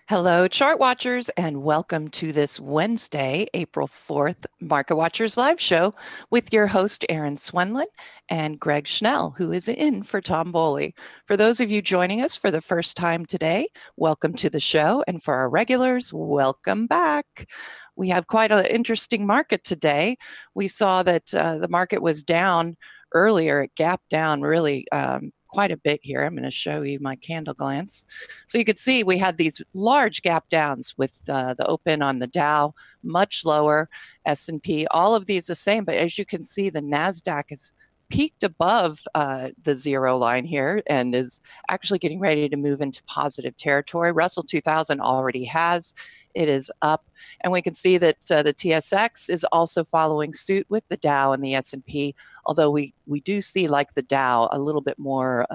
Hello, chart watchers, and welcome to this Wednesday, April 4th, Market Watchers live show with your host, Aaron Swenlin, and Greg Schnell, who is in for Tom Boley. For those of you joining us for the first time today, welcome to the show. And for our regulars, welcome back. We have quite an interesting market today. We saw that the market was down earlier. It gapped down really quite a bit here. I'm going to show you my candle glance. So you can see we had these large gap downs with the open on the Dow much lower, S&P, all of these the same. But as you can see, the NASDAQ is peaked above the zero line here and is actually getting ready to move into positive territory. Russell 2000 already has. It is up. And we can see that the TSX is also following suit with the Dow and the S&P, although we do see, like the Dow, a little bit more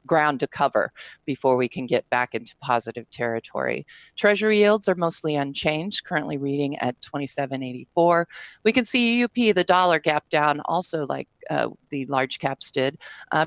ground to cover before we can get back into positive territory. Treasury yields are mostly unchanged, currently reading at 27.84. We can see UUP, the dollar, gap down also like the large caps did,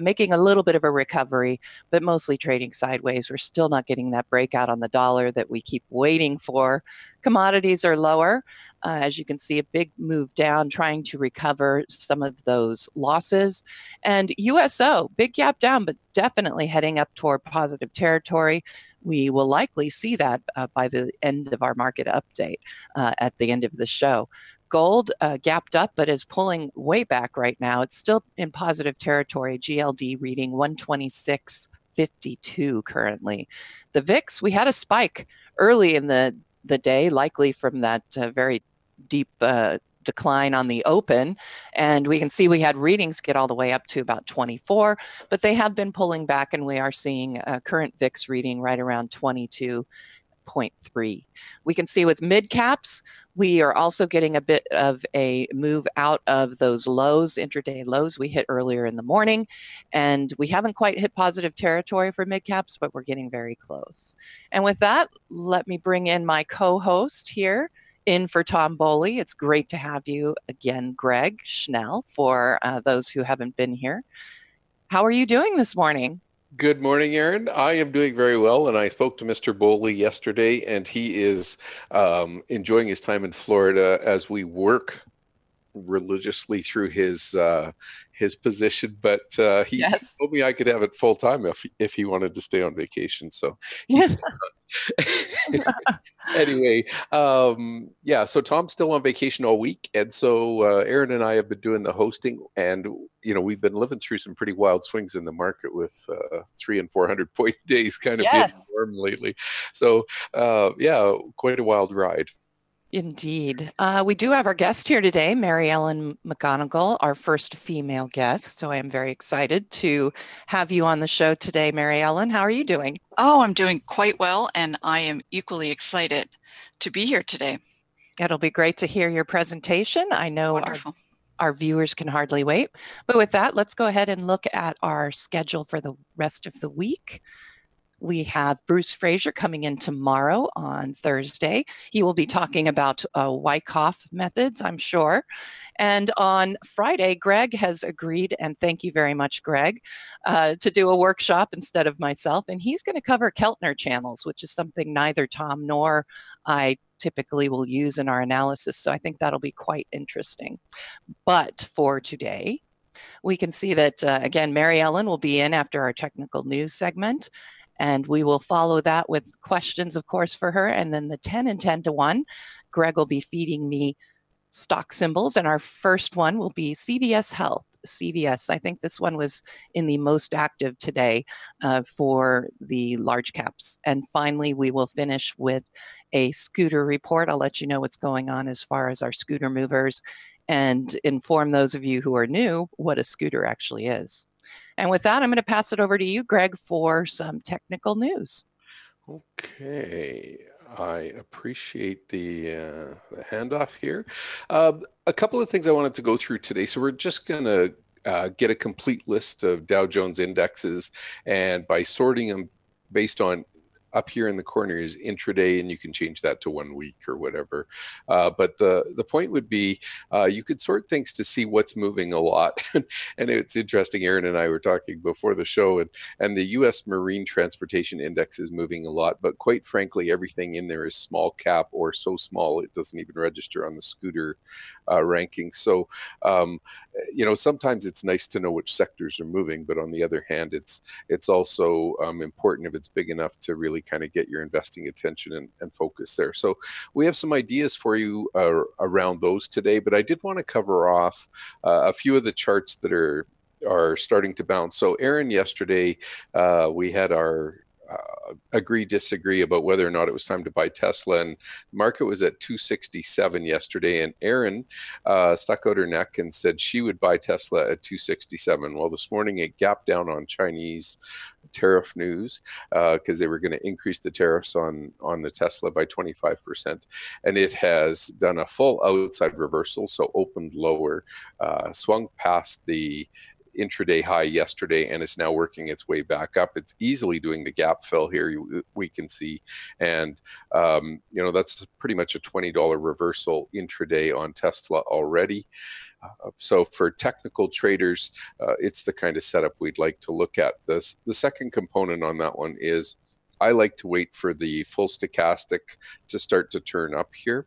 making a little bit of a recovery, but mostly trading sideways. We're still not getting that breakout on the dollar that we keep waiting for. Commodities are lower. As you can see, a big move down, trying to recover some of those losses. And USO, big gap down, but definitely heading up toward positive territory. We will likely see that by the end of our market update at the end of the show. Gold gapped up, but is pulling way back right now. It's still in positive territory. GLD reading 126.52 currently. The VIX, we had a spike early in the day, likely from that very deep decline on the open. And we can see we had readings get all the way up to about 24, but they have been pulling back, and we are seeing a current VIX reading right around 22.3. We can see with mid caps, we are also getting a bit of a move out of those lows, intraday lows we hit earlier in the morning. And we haven't quite hit positive territory for mid caps, but we're getting very close. And with that, let me bring in my co-host here in for Tom Boley. It's great to have you again, Greg Schnell, for those who haven't been here. How are you doing this morning? Good morning, Aaron. I am doing very well, and I spoke to Mr. Boley yesterday, and he is enjoying his time in Florida as we work religiously through his position. But he told me I could have it full time if he wanted to stay on vacation. So he's anyway, yeah, so Tom's still on vacation all week. And so Aaron and I have been doing the hosting, and, you know, we've been living through some pretty wild swings in the market with 300 and 400 point days kind of being warm lately. So yeah, quite a wild ride. Indeed. We do have our guest here today, Mary Ellen McGonagle, our first female guest. So I am very excited to have you on the show today, Mary Ellen. How are you doing? Oh, I'm doing quite well, and I am equally excited to be here today. It'll be great to hear your presentation. I know our viewers can hardly wait. But with that, let's go ahead and look at our schedule for the rest of the week. We have Bruce Fraser coming in tomorrow on Thursday. He will be talking about Wyckoff methods, I'm sure. And on Friday, Greg has agreed, and thank you very much, Greg, to do a workshop instead of myself. And he's going to cover Keltner channels, which is something neither Tom nor I typically will use in our analysis. So I think that'll be quite interesting. But for today, we can see that, again, Mary Ellen will be in after our technical news segment. And we will follow that with questions, of course, for her. And then the 10 and 10 to 1, Greg will be feeding me stock symbols. And our first one will be CVS Health. CVS, I think this one was in the most active today for the large caps. And finally, we will finish with a scooter report. I'll let you know what's going on as far as our scooter movers and inform those of you who are new what a scooter actually is. And with that, I'm going to pass it over to you, Greg, for some technical news. Okay. I appreciate the handoff here. A couple of things I wanted to go through today. So we're just going to get a complete list of Dow Jones indexes, and by sorting them based on up here in the corner is intraday, and you can change that to 1 week or whatever. But the point would be you could sort things to see what's moving a lot. And it's interesting, Aaron and I were talking before the show, and the U.S. Marine Transportation Index is moving a lot, but quite frankly, everything in there is small cap or so small it doesn't even register on the scooter ranking. So, sometimes it's nice to know which sectors are moving, but on the other hand, it's also important if it's big enough to really kind of get your investing attention and focus there. So we have some ideas for you around those today, but I did want to cover off a few of the charts that are starting to bounce. So Aaron, yesterday we had our agree disagree about whether or not it was time to buy Tesla, and the market was at 267 yesterday, and Erin stuck out her neck and said she would buy Tesla at 267. Well, this morning it gapped down on Chinese tariff news because they were going to increase the tariffs on the Tesla by 25%, and it has done a full outside reversal, so opened lower, swung past the intraday high yesterday, and it's now working its way back up. It's easily doing the gap fill here, we can see, and that's pretty much a $20 reversal intraday on Tesla already. So for technical traders, it's the kind of setup we'd like to look at. The second component on that one is I like to wait for the full stochastic to start to turn up here.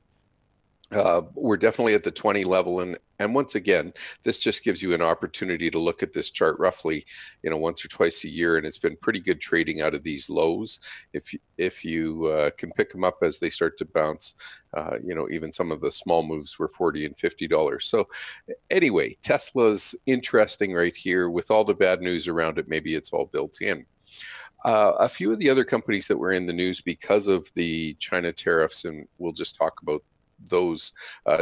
We're definitely at the 20 level, and once again, this just gives you an opportunity to look at this chart roughly, once or twice a year, and it's been pretty good trading out of these lows. If you can pick them up as they start to bounce, even some of the small moves were $40 and $50. So anyway, Tesla's interesting right here with all the bad news around it. Maybe it's all built in. A few of the other companies that were in the news because of the China tariffs, and we'll just talk about those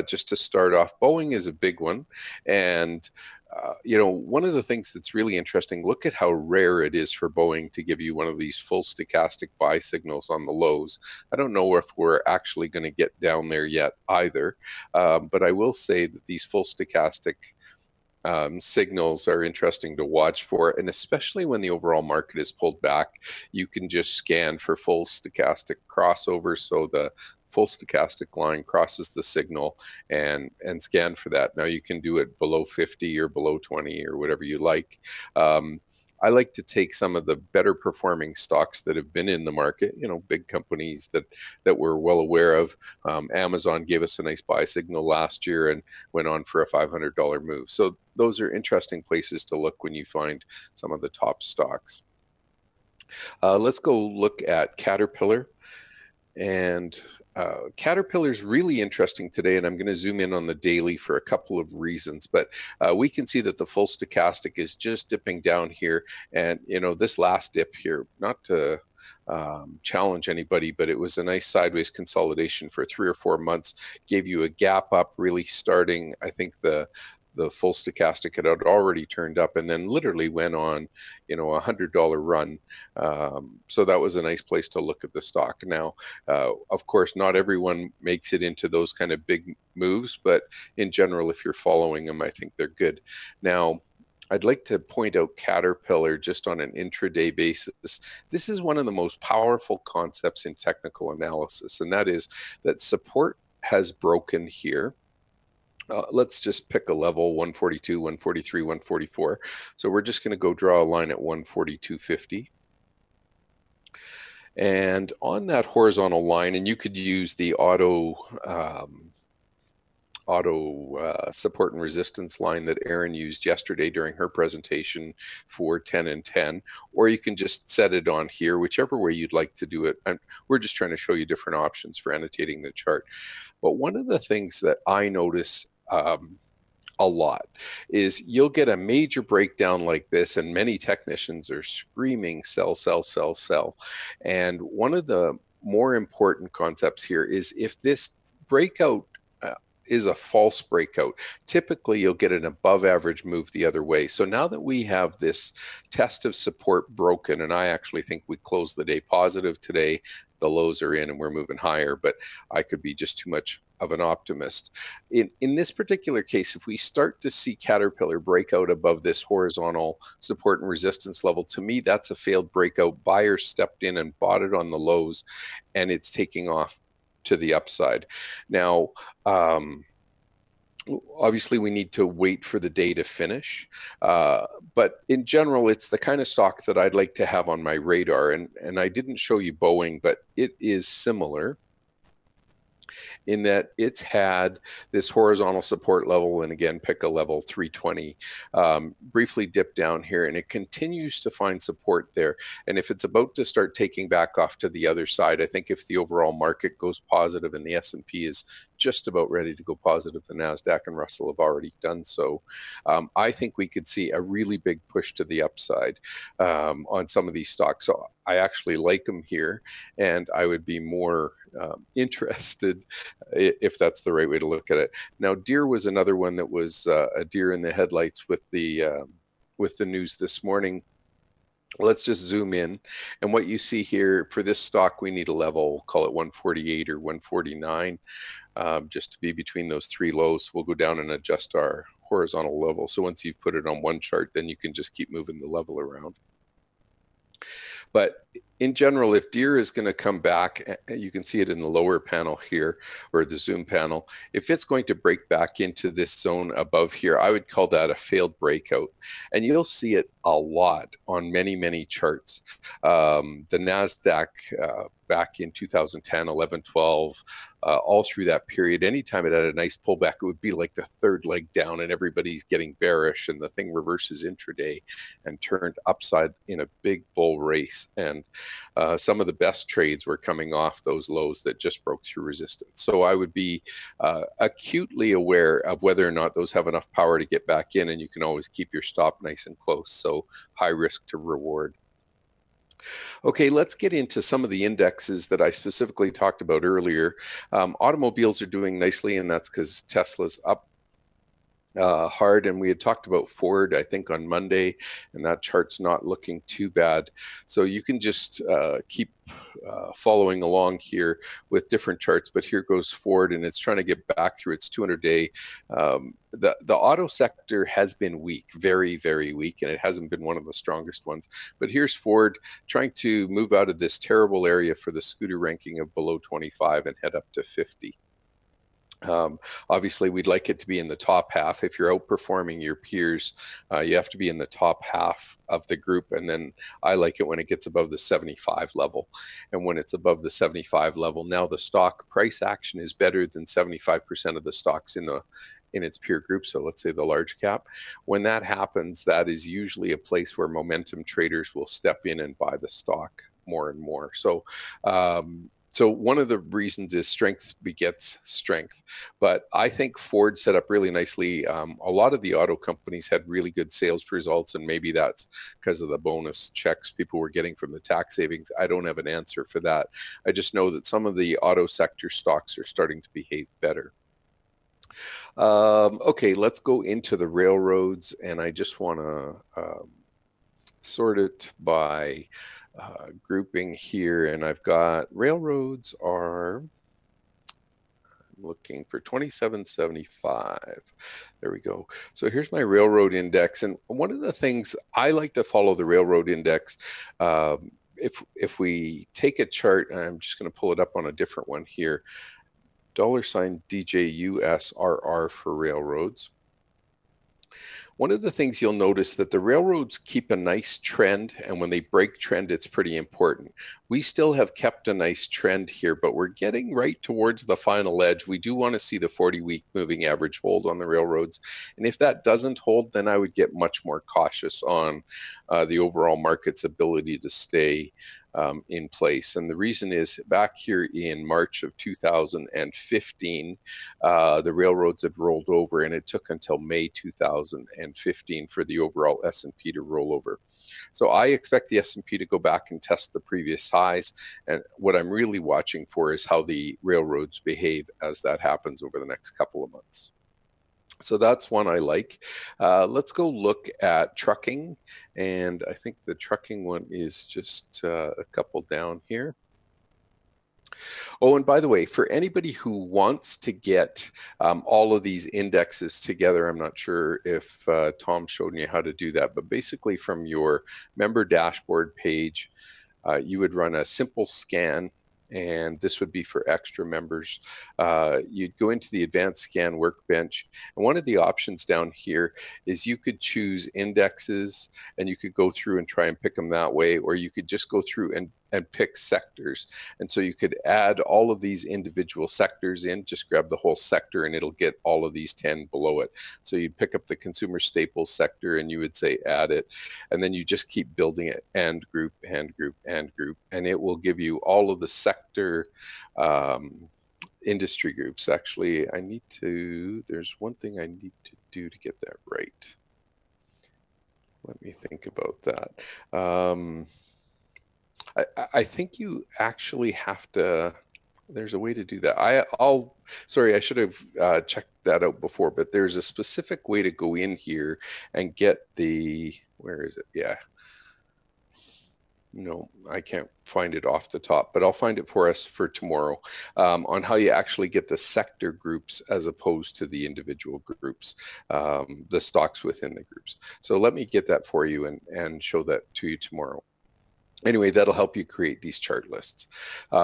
just to start off. Boeing is a big one, and one of the things that's really interesting, look at how rare it is for Boeing to give you one of these full stochastic buy signals on the lows. I don't know if we're actually going to get down there yet either, but I will say that these full stochastic signals are interesting to watch for, and especially when the overall market is pulled back, you can just scan for full stochastic crossover. So the full stochastic line crosses the signal and scan for that. Now you can do it below 50 or below 20 or whatever you like. I like to take some of the better performing stocks that have been in the market, big companies that we're well aware of. Amazon gave us a nice buy signal last year and went on for a $500 move. So those are interesting places to look when you find some of the top stocks. Let's go look at Caterpillar. And Caterpillar's really interesting today, and I'm going to zoom in on the daily for a couple of reasons. But we can see that the full stochastic is just dipping down here, and this last dip here, not to challenge anybody, but it was a nice sideways consolidation for 3 or 4 months, gave you a gap up, really starting. I think the full stochastic had already turned up and then literally went on, $100 run. So that was a nice place to look at the stock. Now, of course, not everyone makes it into those kind of big moves, but in general, if you're following them, I think they're good. Now, I'd like to point out Caterpillar just on an intraday basis. This is one of the most powerful concepts in technical analysis, and that is that support has broken here. Let's just pick a level, 142, 143, 144. So we're just going to go draw a line at 142.50. And on that horizontal line, and you could use the auto support and resistance line that Erin used yesterday during her presentation for 10 and 10, or you can just set it on here, whichever way you'd like to do it. We're just trying to show you different options for annotating the chart. But one of the things that I notice a lot is you'll get a major breakdown like this, and many technicians are screaming, sell, sell, sell, sell. And one of the more important concepts here is if this breakout is a false breakout, typically you'll get an above average move the other way. So now that we have this test of support broken, and I actually think we closed the day positive today, the lows are in and we're moving higher, but I could be just too much of an optimist. In this particular case, if we start to see Caterpillar break out above this horizontal support and resistance level, to me, that's a failed breakout. Buyers stepped in and bought it on the lows, and it's taking off to the upside. Now, obviously, we need to wait for the day to finish. But in general, it's the kind of stock that I'd like to have on my radar. And I didn't show you Boeing, but it is similar in that it's had this horizontal support level, and again, pick a level 320, briefly dip down here, and it continues to find support there. And if it's about to start taking back off to the other side, I think if the overall market goes positive and the S&P is just about ready to go positive, the NASDAQ and Russell have already done so, I think we could see a really big push to the upside on some of these stocks. So I actually like them here, and I would be more interested if that's the right way to look at it. Now, Deere was another one that was a deer in the headlights with the news this morning. Let's just zoom in, and what you see here for this stock, we need a level, call it 148 or 149, just to be between those three lows. We'll go down and adjust our horizontal level. So once you've put it on one chart, then you can just keep moving the level around. But in general, if Deere is going to come back, you can see it in the lower panel here, or the zoom panel. If it's going to break back into this zone above here, I would call that a failed breakout. And you'll see it a lot on many, many charts. The NASDAQ back in 2010, 11, 12, all through that period, anytime it had a nice pullback, it would be like the third leg down and everybody's getting bearish, and the thing reverses intraday and turned upside in a big bull race. And some of the best trades were coming off those lows that just broke through resistance. So I would be acutely aware of whether or not those have enough power to get back in, and you can always keep your stop nice and close. So high risk to reward. Okay, let's get into some of the indexes that I specifically talked about earlier. Automobiles are doing nicely, and that's because Tesla's up hard, and we had talked about Ford, I think, on Monday, and that chart's not looking too bad. So you can just keep following along here with different charts, but here goes Ford, and it's trying to get back through its 200-day. The auto sector has been weak, very, very weak, and it hasn't been one of the strongest ones. But here's Ford trying to move out of this terrible area for the scooter ranking of below 25 and head up to 50. Obviously, we'd like it to be in the top half. If you're outperforming your peers, you have to be in the top half of the group. And then I like it when it gets above the 75 level. And when it's above the 75 level, now the stock price action is better than 75% of the stocks in its peer group. So let's say the large cap. When that happens, that is usually a place where momentum traders will step in and buy the stock more and more. So so one of the reasons is strength begets strength. But I think Ford set up really nicely. A lot of the auto companies had really good sales results, and maybe that's because of the bonus checks people were getting from the tax savings. I don't have an answer for that. I just know that some of the auto sector stocks are starting to behave better. Okay, let's go into the railroads, and I just want to sort it by grouping here, and I've got railroads are looking for 2775. There we go. So here's my railroad index, and one of the things I like to follow the railroad index. If we take a chart, and I'm just going to pull it up on a different one here, $ DJUSRR for railroads. One of the things you'll notice that the railroads keep a nice trend, and when they break trend, it's pretty important. We still have kept a nice trend here, but we're getting right towards the final edge. We do want to see the 40-week moving average hold on the railroads. And if that doesn't hold, then I would get much more cautious on the overall market's ability to stay in place. And the reason is back here in March of 2015, the railroads had rolled over, and it took until May 2015 for the overall S&P to roll over. So I expect the S&P to go back and test the previous highs. And what I'm really watching for is how the railroads behave as that happens over the next couple of months. So that's one I like. Let's go look at trucking. And I think the trucking one is just a couple down here. Oh, and by the way, for anybody who wants to get all of these indexes together, I'm not sure if Tom showed you how to do that, but basically from your member dashboard page, you would run a simple scan, and this would be for extra members. You'd go into the advanced scan workbench, and one of the options down here is you could choose indexes, and you could go through and try and pick them that way, or you could just go through and pick sectors. And so you could add all of these individual sectors in, just grab the whole sector and it'll get all of these 10 below it. So you'd pick up the consumer staples sector and you would say add it. And then you just keep building it, and group, and group, and group. And it will give you all of the sector industry groups. Actually, there's one thing I need to do to get that right. Let me think about that. I think you actually have to, there's a way to do that. Sorry, I should have checked that out before, but there's a specific way to go in here and get where is it? Yeah. No, I can't find it off the top, but I'll find it for us for tomorrow on how you actually get the sector groups as opposed to the individual groups, the stocks within the groups. So let me get that for you and show that to you tomorrow. Anyway, that'll help you create these chart lists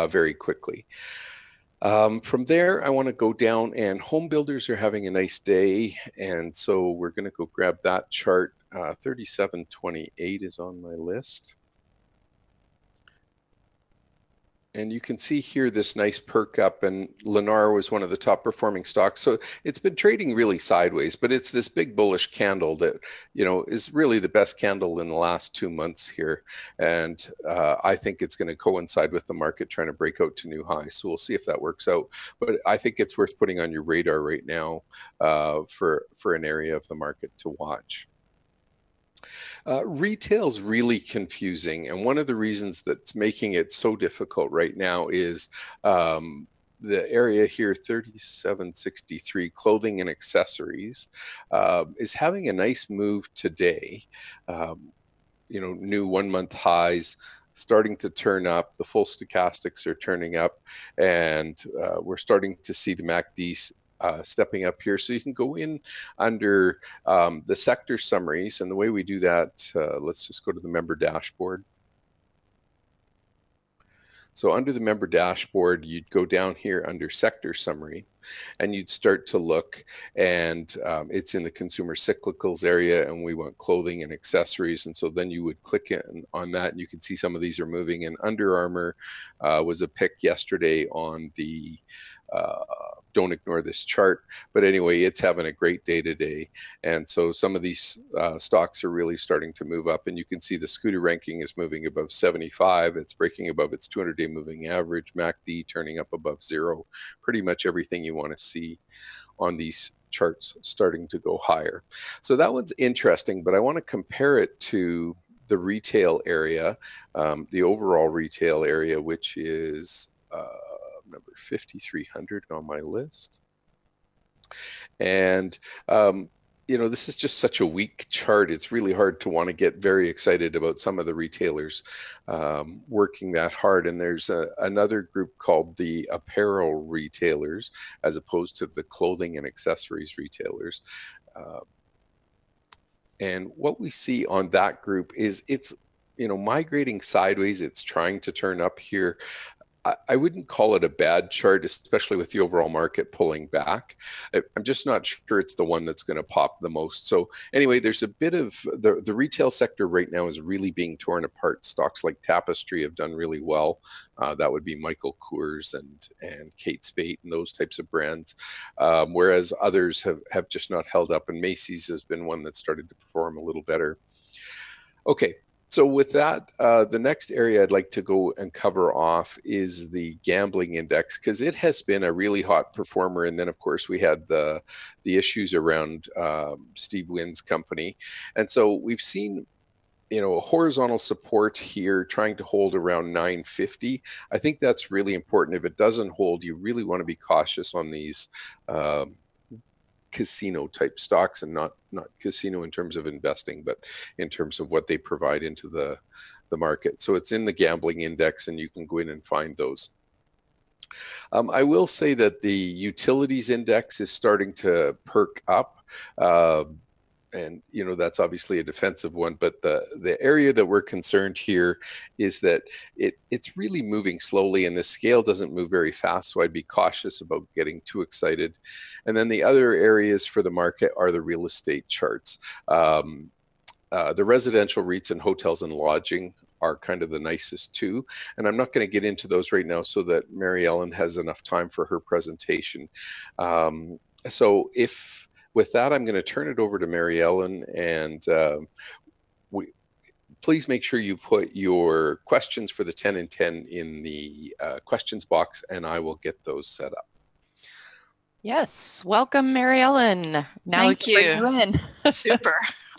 very quickly. From there, I want to go down, and home builders are having a nice day. And so we're going to go grab that chart. 3728 is on my list. And you can see here this nice perk up, and Lennar was one of the top performing stocks. So it's been trading really sideways, but it's this big bullish candle that, is really the best candle in the last 2 months here. And I think it's going to coincide with the market trying to break out to new highs. So we'll see if that works out. But I think it's worth putting on your radar right now for an area of the market to watch. Retail's really confusing, and one of the reasons that's making it so difficult right now is the area here, 3763, clothing and accessories, is having a nice move today. New 1 month highs starting to turn up. The full stochastics are turning up, and we're starting to see the MACD stepping up here. So you can go in under the sector summaries. And the way we do that, let's just go to the member dashboard. So under the member dashboard, you'd go down here under sector summary, and you'd start to look, and it's in the consumer cyclicals area, and we want clothing and accessories. And so then you would click in on that, and you can see some of these are moving. And Under Armour was a pick yesterday on the don't ignore this chart. But anyway, it's having a great day today. And so some of these stocks are really starting to move up. And you can see the Scooter ranking is moving above 75. It's breaking above its 200-day moving average. MACD turning up above 0. Pretty much everything you want to see on these charts starting to go higher. So that one's interesting, but I want to compare it to the retail area, the overall retail area, which is number 5300 on my list. And this is just such a weak chart. It's really hard to want to get very excited about some of the retailers working that hard. And there's another group called the apparel retailers, as opposed to the clothing and accessories retailers. And what we see on that group is it's migrating sideways. It's trying to turn up here. I wouldn't call it a bad chart, especially with the overall market pulling back. I'm just not sure it's the one that's going to pop the most. So anyway, there's a bit of the retail sector right now is really being torn apart. Stocks like Tapestry have done really well. That would be Michael Kors and Kate Spade and those types of brands, whereas others have just not held up. And Macy's has been one that started to perform a little better. Okay. So with that, the next area I'd like to go and cover off is the gambling index, because it has been a really hot performer. And then, of course, we had the issues around Steve Wynn's company. And so we've seen, a horizontal support here trying to hold around 950. I think that's really important. If it doesn't hold, you really want to be cautious on these casino type stocks, and not casino in terms of investing, but in terms of what they provide into the market. So it's in the gambling index, and you can go in and find those. I will say that the utilities index is starting to perk up. And that's obviously a defensive one, but the area that we're concerned here is that it's really moving slowly, and the scale doesn't move very fast, so I'd be cautious about getting too excited. And then the other areas for the market are the real estate charts. The residential REITs and hotels and lodging are kind of the nicest too, and I'm not going to get into those right now so that Mary Ellen has enough time for her presentation. So with that, I'm going to turn it over to Mary Ellen, and please make sure you put your questions for the 10 and 10 in the questions box, and I will get those set up. Yes, welcome, Mary Ellen. Now Thank you. Bring you in. Super.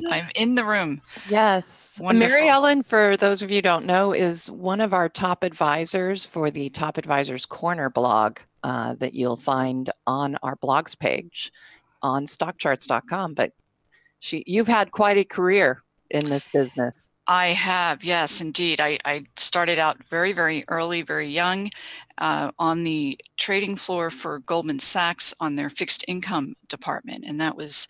I'm in the room. Yes. Wonderful. Mary Ellen, for those of you who don't know, is one of our top advisors for the Top Advisors Corner blog that you'll find on our blogs page on stockcharts.com. But you've had quite a career in this business. I have, yes, indeed. I started out very, very early, very young, on the trading floor for Goldman Sachs on their fixed income department. And that was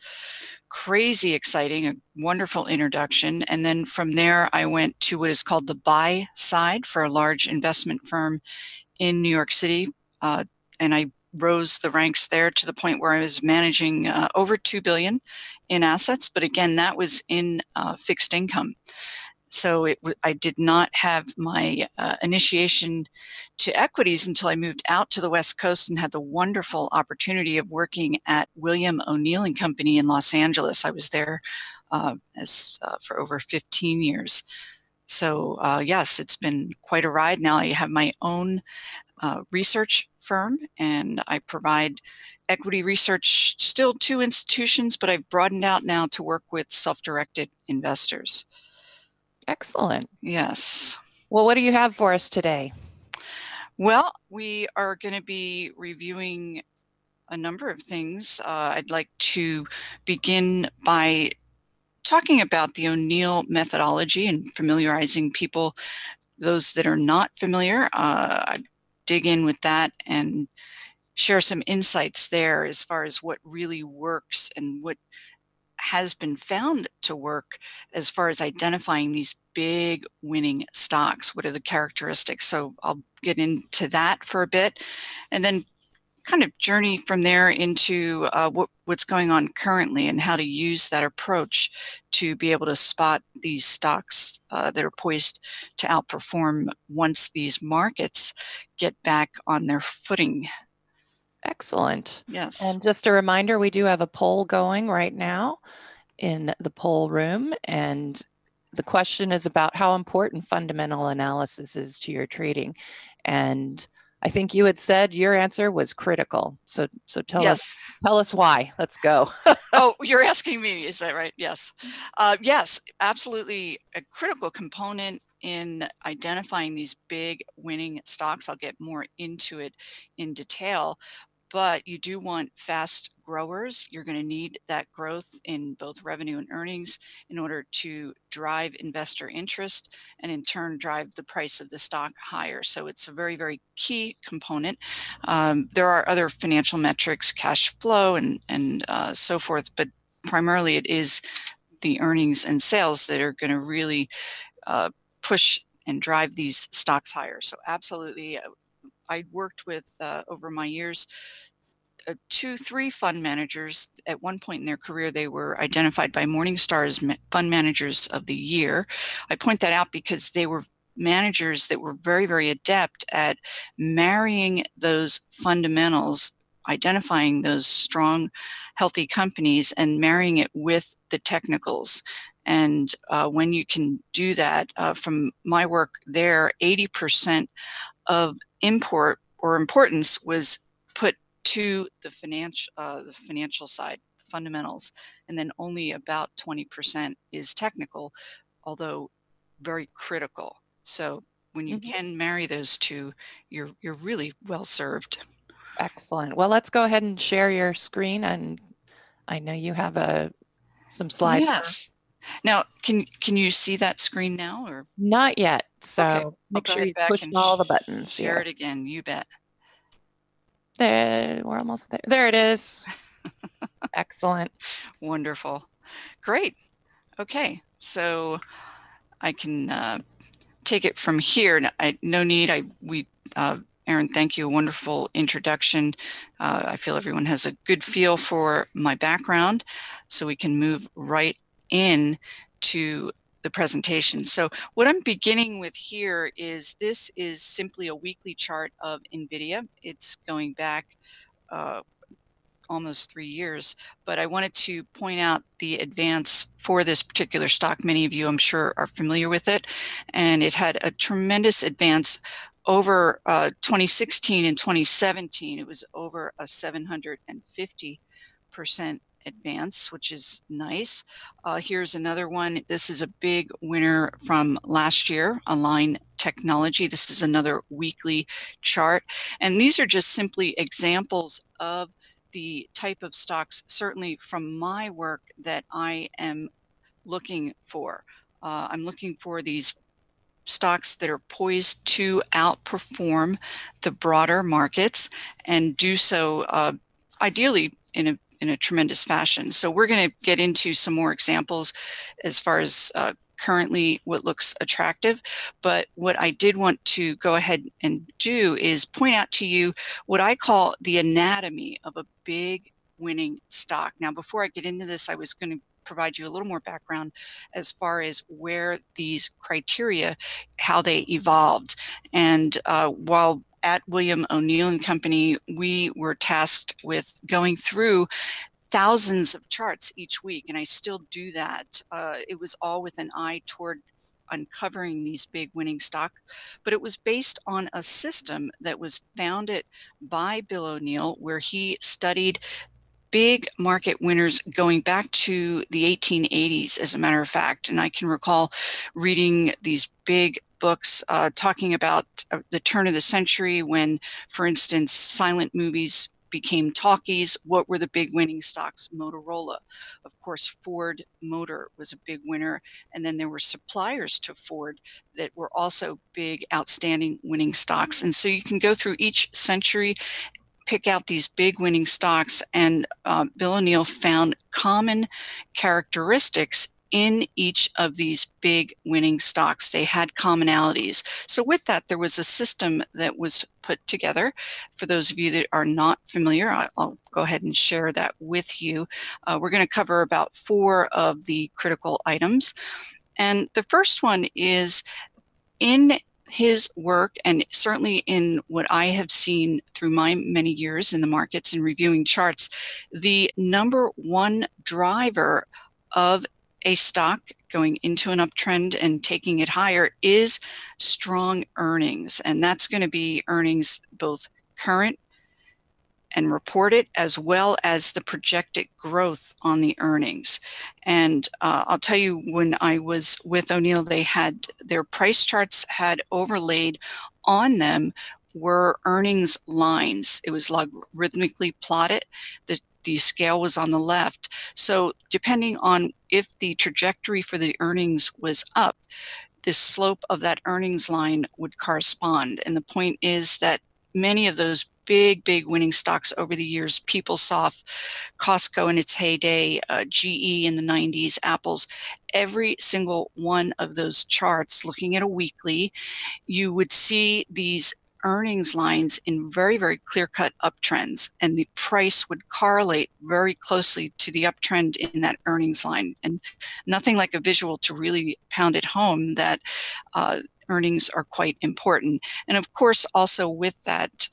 crazy exciting, a wonderful introduction. And then from there, I went to what is called the buy side for a large investment firm in New York City. And I rose the ranks there to the point where I was managing over $2 billion in assets. But again, that was in fixed income. So I did not have my initiation to equities until I moved out to the West Coast and had the wonderful opportunity of working at William O'Neill and Company in Los Angeles. I was there for over 15 years. So yes, it's been quite a ride. Now I have my own research firm, and I provide equity research still to institutions, but I've broadened out now to work with self-directed investors. Excellent. Yes. Well, what do you have for us today? Well, we are going to be reviewing a number of things. I'd like to begin by talking about the ONeal methodology and familiarizing people, those that are not familiar. I dig in with that and share some insights there as far as what really works and what has been found to work as far as identifying these big winning stocks. What are the characteristics? So I'll get into that for a bit, and then kind of journey from there into what's going on currently and how to use that approach to be able to spot these stocks that are poised to outperform once these markets get back on their footing. Excellent. Yes. And just a reminder, we do have a poll going right now in the poll room, and the question is about how important fundamental analysis is to your trading. And I think you had said your answer was critical. So tell us why. Let's go. Oh, you're asking me, is that right? Yes. Yes, absolutely a critical component in identifying these big winning stocks. I'll get more into it in detail, but you do want fast growers. You're going to need that growth in both revenue and earnings in order to drive investor interest and in turn drive the price of the stock higher. So it's a very, very key component. There are other financial metrics, cash flow and so forth, but primarily it is the earnings and sales that are going to really push and drive these stocks higher. So absolutely. I worked with, over my years, 2-3 fund managers. At one point in their career, they were identified by Morningstar as Fund Managers of the Year. I point that out because they were managers that were very, very adept at marrying those fundamentals, identifying those strong, healthy companies, and marrying it with the technicals. And when you can do that, from my work there, 80% of importance was put to the financial side, the fundamentals, and then only about 20% is technical, although very critical. So when you can marry those two, you're really well served. Excellent. Well, let's go ahead and share your screen, and I know you have some slides. Yes. Now, can you see that screen now, or not yet? So okay. make sure you push all the buttons. Share it again. You bet. There, we're almost there. There it is. Excellent. Wonderful. Great. Okay, so I can take it from here. No need. Aaron, thank you. A wonderful introduction. I feel everyone has a good feel for my background, so we can move right in to the presentation. So what I'm beginning with here is this is simply a weekly chart of NVIDIA. It's going back almost 3 years, but I wanted to point out the advance for this particular stock. Many of you, I'm sure, are familiar with it, and it had a tremendous advance over 2016 and 2017. It was over a 750% advance, which is nice. Here's another one. This is a big winner from last year, Align Technology. This is another weekly chart, and these are just simply examples of the type of stocks, certainly from my work, that I am looking for. I'm looking for these stocks that are poised to outperform the broader markets and do so ideally in a tremendous fashion. So we're going to get into some more examples as far as currently what looks attractive. But what I did want to go ahead and do is point out to you what I call the anatomy of a big winning stock. Now, before I get into this, I was going to provide you a little more background as far as where these criteria, how they evolved. And while at William O'Neill and Company, we were tasked with going through thousands of charts each week, and I still do that. It was all with an eye toward uncovering these big winning stocks, but it was based on a system that was founded by Bill O'Neill, where he studied big market winners going back to the 1880s, as a matter of fact. And I can recall reading these big books talking about the turn of the century when, for instance, silent movies became talkies. What were the big winning stocks? Motorola. Of course, Ford Motor was a big winner. And then there were suppliers to Ford that were also big, outstanding winning stocks. And so you can go through each century, pick out these big winning stocks, and Bill O'Neill found common characteristics in each of these big winning stocks. They had commonalities. So with that, there was a system that was put together. For those of you that are not familiar, I'll go ahead and share that with you. We're going to cover about 4 of the critical items. And the first one is, in his work, and certainly in what I have seen through my many years in the markets and reviewing charts, the number one driver of a stock going into an uptrend and taking it higher is strong earnings. And that's going to be earnings both current and reported, as well as the projected growth on the earnings. And I'll tell you, when I was with O'Neill, they had their price charts had overlaid on them were earnings lines. It was logarithmically plotted. The scale was on the left. So depending on if the trajectory for the earnings was up, the slope of that earnings line would correspond. And the point is that many of those big winning stocks over the years, PeopleSoft, Costco in its heyday, GE in the 90s, Apple's, every single one of those charts, looking at a weekly, you would see these earnings lines in very clear-cut uptrends, and the price would correlate very closely to the uptrend in that earnings line. And nothing like a visual to really pound it home that earnings are quite important. And of course, also with that,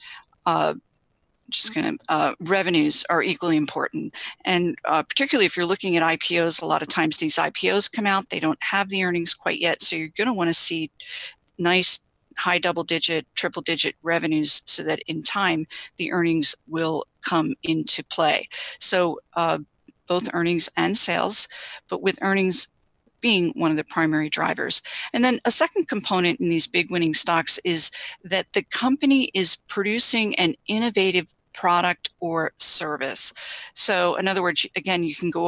revenues are equally important. And particularly if you're looking at IPOs, a lot of times these IPOs come out, they don't have the earnings quite yet. So you're going to want to see nice high double-digit, triple-digit revenues so that in time the earnings will come into play. So both earnings and sales, but with earnings being one of the primary drivers. And then a second component in these big winning stocks is that the company is producing an innovative product or service. So in other words, again, you can go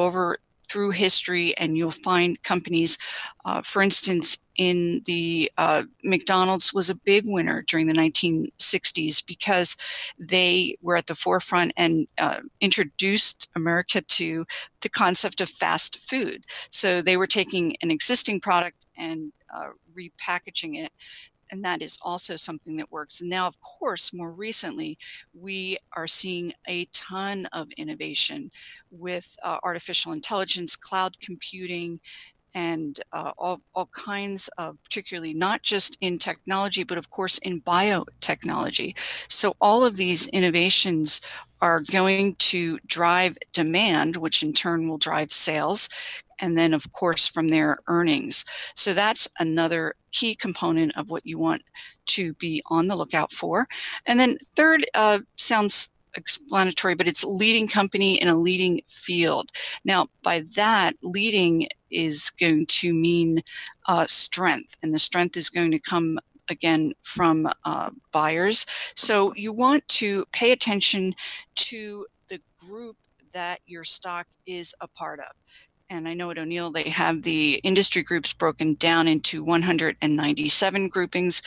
through history, and you'll find companies, for instance, in the McDonald's was a big winner during the 1960s because they were at the forefront and introduced America to the concept of fast food. So they were taking an existing product and repackaging it. And that is also something that works. And now, of course, more recently, we are seeing a ton of innovation with artificial intelligence, cloud computing, and all kinds of, particularly not just in technology, but of course in biotechnology. So all of these innovations are going to drive demand, which in turn will drive sales, and then of course from there earnings. So that's another key component of what you want to be on the lookout for. And then third, sounds explanatory, but it's leading company in a leading field. Now, by that, leading is going to mean strength, and the strength is going to come again from buyers. So you want to pay attention to the group that your stock is a part of. And I know at ONeal, they have the industry groups broken down into 197 groupings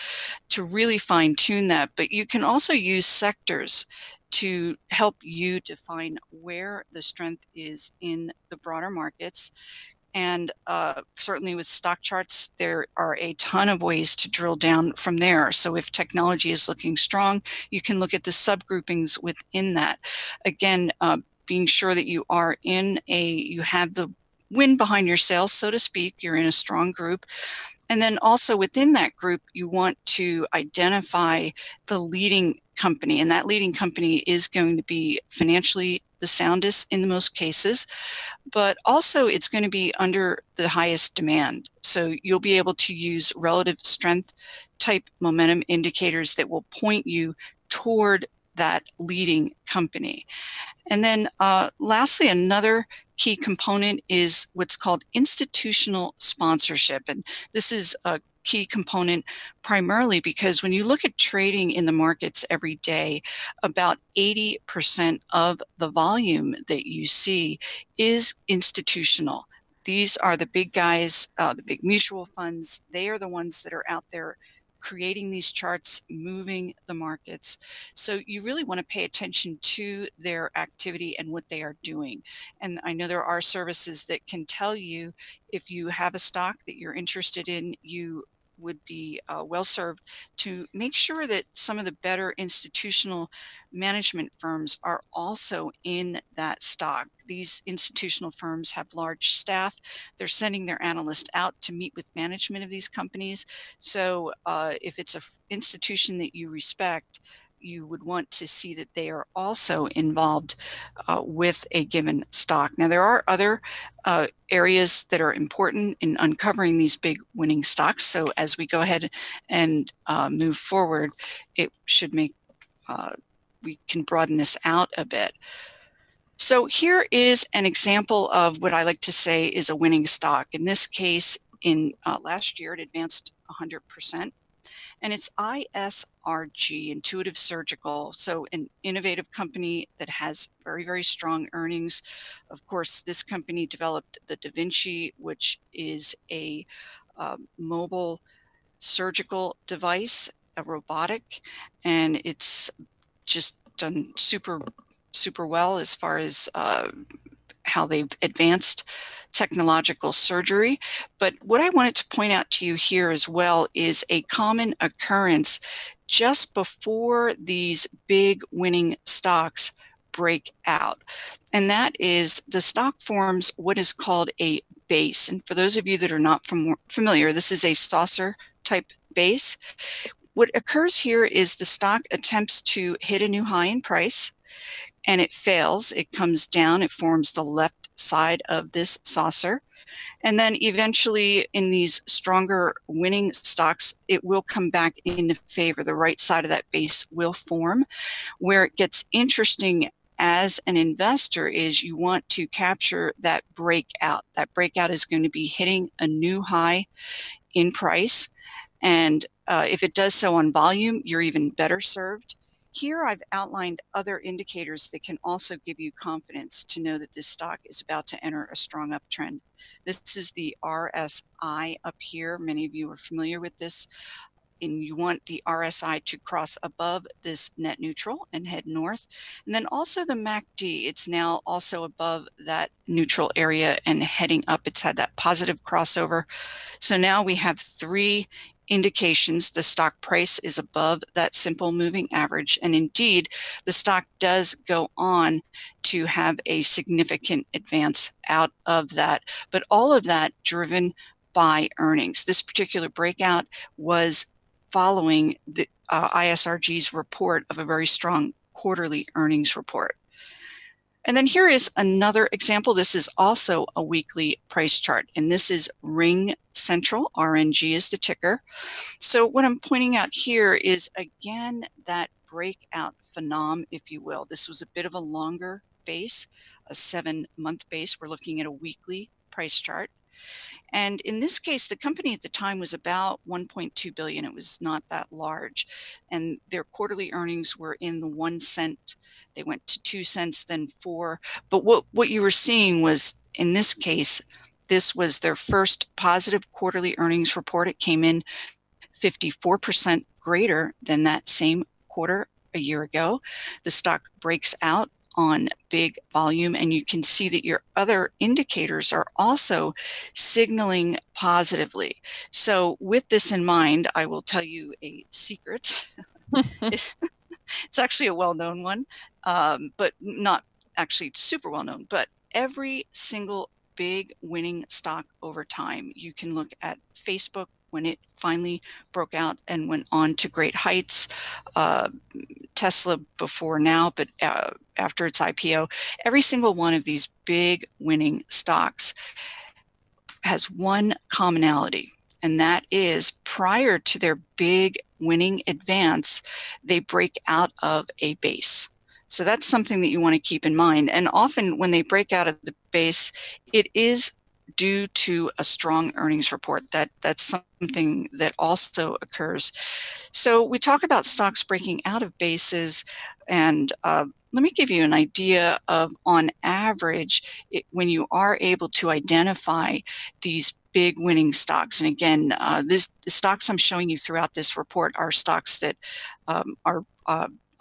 to really fine tune that. But you can also use sectors to help you define where the strength is in the broader markets. And certainly with stock charts, there are a ton of ways to drill down from there. So if technology is looking strong, you can look at the subgroupings within that. Again, being sure that you are you have the wind behind your sails, so to speak, you're in a strong group. And then also within that group, you want to identify the leading company, and that leading company is going to be financially the soundest in the most cases, but also it's going to be under the highest demand. So you'll be able to use relative strength type momentum indicators that will point you toward that leading company. And then lastly, another key component is what's called institutional sponsorship. And this is a key component primarily because when you look at trading in the markets every day, about 80% of the volume that you see is institutional. These are the big guys, the big mutual funds. They are the ones that are out there creating these charts, moving the markets. So you really want to pay attention to their activity and what they are doing. And I know there are services that can tell you if you have a stock that you're interested in, you would be well served to make sure that some of the better institutional management firms are also in that stock. These institutional firms have large staff. They're sending their analysts out to meet with management of these companies. So if it's an institution that you respect, you would want to see that they are also involved with a given stock. Now, there are other areas that are important in uncovering these big winning stocks. So as we go ahead and move forward, it should make, we can broaden this out a bit. So here is an example of what I like to say is a winning stock. In this case, in last year, it advanced 100%. And it's ISRG, Intuitive Surgical, so an innovative company that has very, very strong earnings. Of course, this company developed the Da Vinci, which is a mobile surgical device, a robotic, and it's just done super, super well as far as how they've advanced technological surgery. But what I wanted to point out to you here as well is a common occurrence just before these big winning stocks break out. And that is the stock forms what is called a base. And for those of you that are not familiar, this is a saucer type base. What occurs here is the stock attempts to hit a new high in price, and it fails. It comes down, it forms the left side of this saucer. And then eventually in these stronger winning stocks, it will come back into favor. The right side of that base will form. Where it gets interesting as an investor is you want to capture that breakout. That breakout is going to be hitting a new high in price. And if it does so on volume, you're even better served. Here I've outlined other indicators that can also give you confidence to know that this stock is about to enter a strong uptrend. This is the RSI up here. Many of you are familiar with this. And you want the RSI to cross above this net neutral and head north. And then also the MACD, it's now also above that neutral area and heading up. It's had that positive crossover. So now we have 3 indications. The stock price is above that simple moving average. And indeed, the stock does go on to have a significant advance out of that. But all of that driven by earnings. This particular breakout was following the ISRG's report of a very strong quarterly earnings report. And then here is another example. This is also a weekly price chart, and this is Ring Central. RNG is the ticker. So what I'm pointing out here is, again, that breakout phenom, if you will. This was a bit of a longer base, a 7-month base. We're looking at a weekly price chart. And in this case, the company at the time was about 1.2 billion. It was not that large. And their quarterly earnings were in the 1 cent. They went to 2 cents, then 4. But what you were seeing was, in this case, this was their first positive quarterly earnings report. It came in 54% greater than that same quarter a year ago. The stock breaks out on big volume, and you can see that your other indicators are also signaling positively. So with this in mind, I will tell you a secret. It's actually a well-known one, but not actually super well-known. But every single big winning stock over time, you can look at Facebook when it finally broke out and went on to great heights, Tesla before now, but after its IPO, every single one of these big winning stocks has one commonality, and that is prior to their big winning advance, they break out of a base. So that's something that you want to keep in mind. And often when they break out of the base, it is due to a strong earnings report. That's something that also occurs. So we talk about stocks breaking out of bases, and let me give you an idea of, on average, when you are able to identify these big winning stocks. And again, the stocks I'm showing you throughout this report are stocks that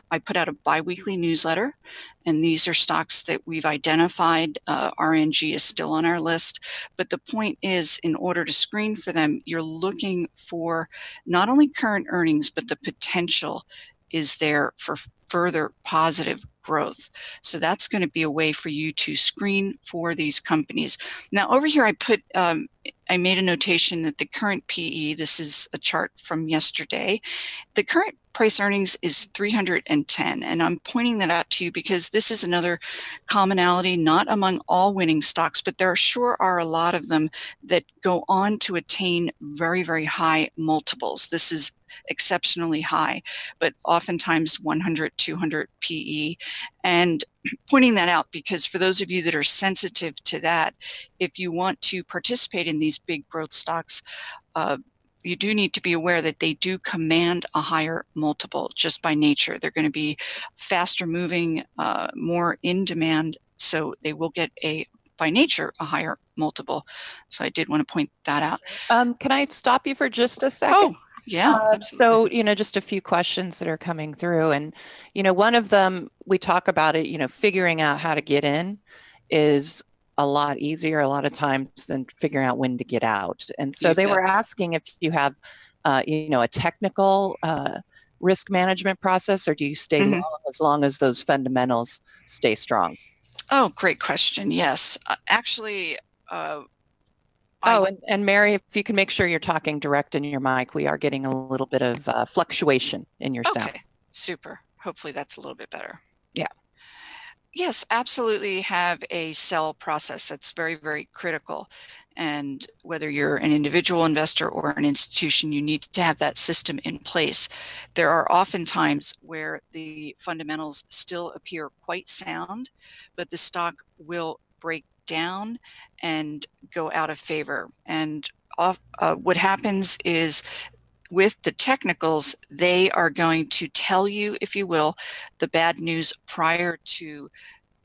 I put out a biweekly newsletter, and these are stocks that we've identified. RNG is still on our list, but the point is, in order to screen for them, you're looking for not only current earnings, but the potential is there for further positive growth. So that's going to be a way for you to screen for these companies. Now over here, I made a notation that the current PE, this is a chart from yesterday, the current price earnings is 310. And I'm pointing that out to you because this is another commonality, not among all winning stocks, but there sure are a lot of them that go on to attain very, very high multiples. This is exceptionally high, but oftentimes 100, 200 PE. And pointing that out because for those of you that are sensitive to that, if you want to participate in these big growth stocks, you do need to be aware that they do command a higher multiple just by nature. They're going to be faster moving, more in demand, so they will get by nature, a higher multiple. So I did want to point that out. Can I stop you for just a second? Oh, yeah. So, just a few questions that are coming through. And, one of them, we talk about it, figuring out how to get in is a lot easier a lot of times than figuring out when to get out. And so they were asking if you have, a technical risk management process, or do you stay long as those fundamentals stay strong? Oh, great question. Yes. Actually, and Mary, if you can make sure you're talking direct in your mic, we are getting a little bit of fluctuation in your sound. Okay, super. Hopefully that's a little bit better. Yeah. Yes, absolutely have a sell process that's very, very critical. And whether you're an individual investor or an institution, you need to have that system in place. There are often times where the fundamentals still appear quite sound, but the stock will break down and go out of favor. And what happens is with the technicals, they are going to tell you, if you will, the bad news prior to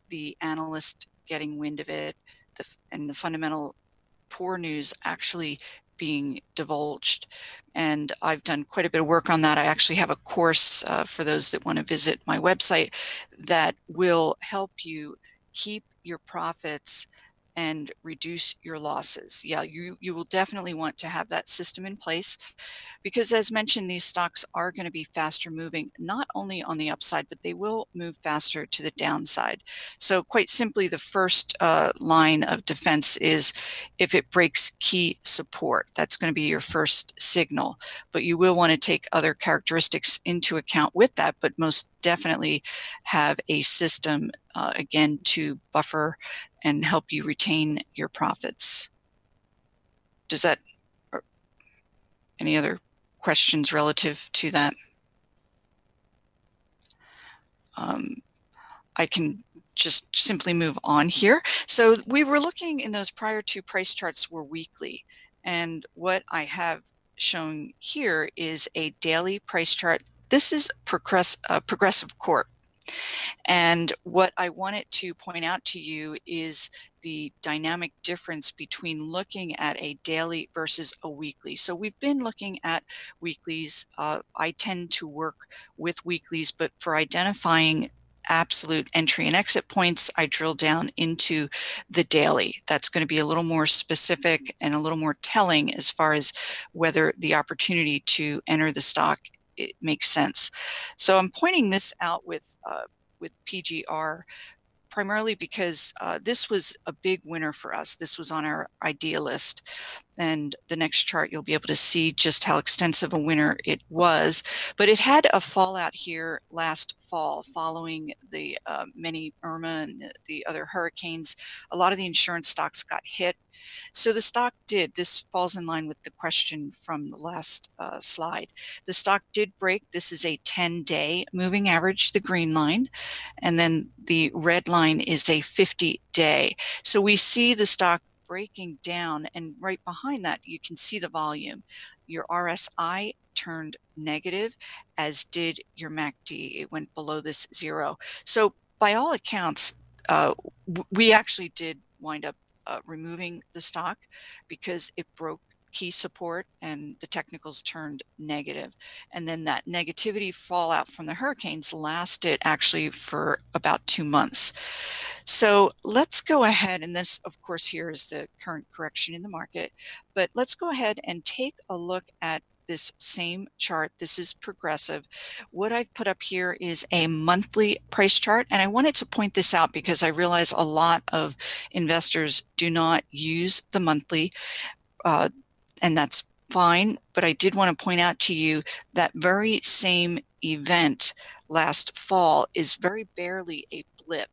the analyst getting wind of it, and the fundamental poor news actually being divulged. And I've done quite a bit of work on that. I actually have a course for those that want to visit my website that will help you keep your profits and reduce your losses. Yeah, you will definitely want to have that system in place, because as mentioned, these stocks are going to be faster moving, not only on the upside, but they will move faster to the downside. So quite simply, the first line of defense is if it breaks key support. That's going to be your first signal, but you will want to take other characteristics into account with that, but most definitely have a system, again, to buffer and help you retain your profits. Does that, any other questions relative to that? I can just simply move on here. So we were looking in those prior two price charts were weekly. And what I have shown here is a daily price chart. This is Progressive Corp. And what I wanted to point out to you is the dynamic difference between looking at a daily versus a weekly. So we've been looking at weeklies. I tend to work with weeklies, but for identifying absolute entry and exit points, I drill down into the daily. That's going to be a little more specific and a little more telling as far as whether the opportunity to enter the stock, it makes sense. So I'm pointing this out with PGR primarily because this was a big winner for us. This was on our idea list. And the next chart, you'll be able to see just how extensive a winner it was. But it had a fallout here last fall following the many Irma and the other hurricanes. A lot of the insurance stocks got hit. So the stock did, this falls in line with the question from the last slide. The stock did break. This is a 10-day moving average, the green line, and then the red line is a 50-day. So we see the stock breaking down, and right behind that, you can see the volume. Your RSI turned negative, as did your MACD. It went below this zero. So by all accounts, we actually did wind up removing the stock because it broke key support and the technicals turned negative. And then that negativity fallout from the hurricanes lasted actually for about 2 months. So let's go ahead, and this of course here is the current correction in the market, but let's go ahead and take a look at this same chart. This is Progressive. What I've put up here is a monthly price chart, and I wanted to point this out because I realize a lot of investors do not use the monthly, and that's fine, but I did want to point out to you that very same event last fall is very barely a blip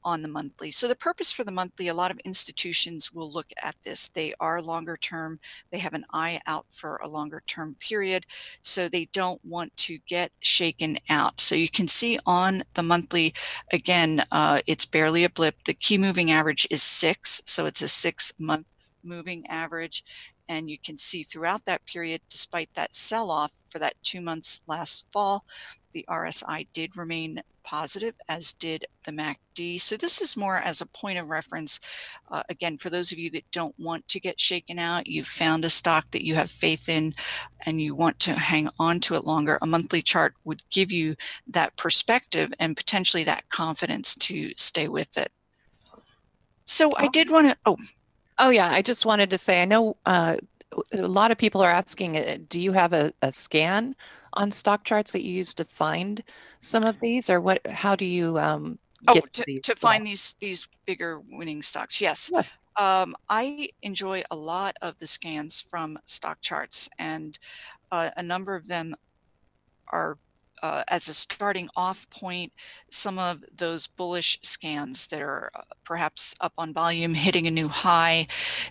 on the monthly. So the purpose for the monthly, a lot of institutions will look at this. They are longer term. They have an eye out for a longer term period. So they don't want to get shaken out. So you can see on the monthly, again, it's barely a blip. The key moving average is 6. So it's a 6-month moving average. And you can see throughout that period, despite that sell-off for that 2 months last fall, the RSI did remain positive, as did the MACD. So this is more as a point of reference. Again, for those of you that don't want to get shaken out, you've found a stock that you have faith in and you want to hang on to it longer, a monthly chart would give you that perspective and potentially that confidence to stay with it. So I did want to, Oh yeah, I just wanted to say, I know a lot of people are asking, do you have a scan on stock charts that you use to find some of these, or what? How do you get to find these bigger winning stocks? Yes. I enjoy a lot of the scans from stock charts, and a number of them are as a starting off point, some of those bullish scans that are perhaps up on volume, hitting a new high,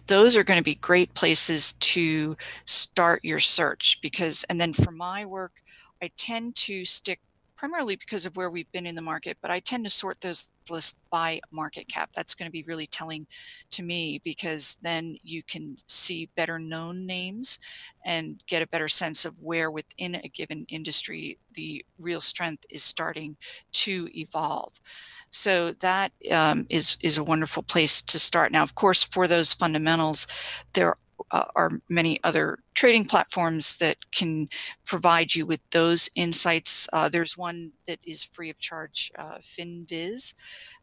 those are going to be great places to start your search. Because, and then for my work, I tend to stick primarily because of where we've been in the market, but I tend to sort those lists by market cap. That's going to be really telling to me, because then you can see better known names and get a better sense of where within a given industry the real strength is starting to evolve. So that is a wonderful place to start. Now, of course, for those fundamentals, there are many other trading platforms that can provide you with those insights. There's one that is free of charge, FinViz.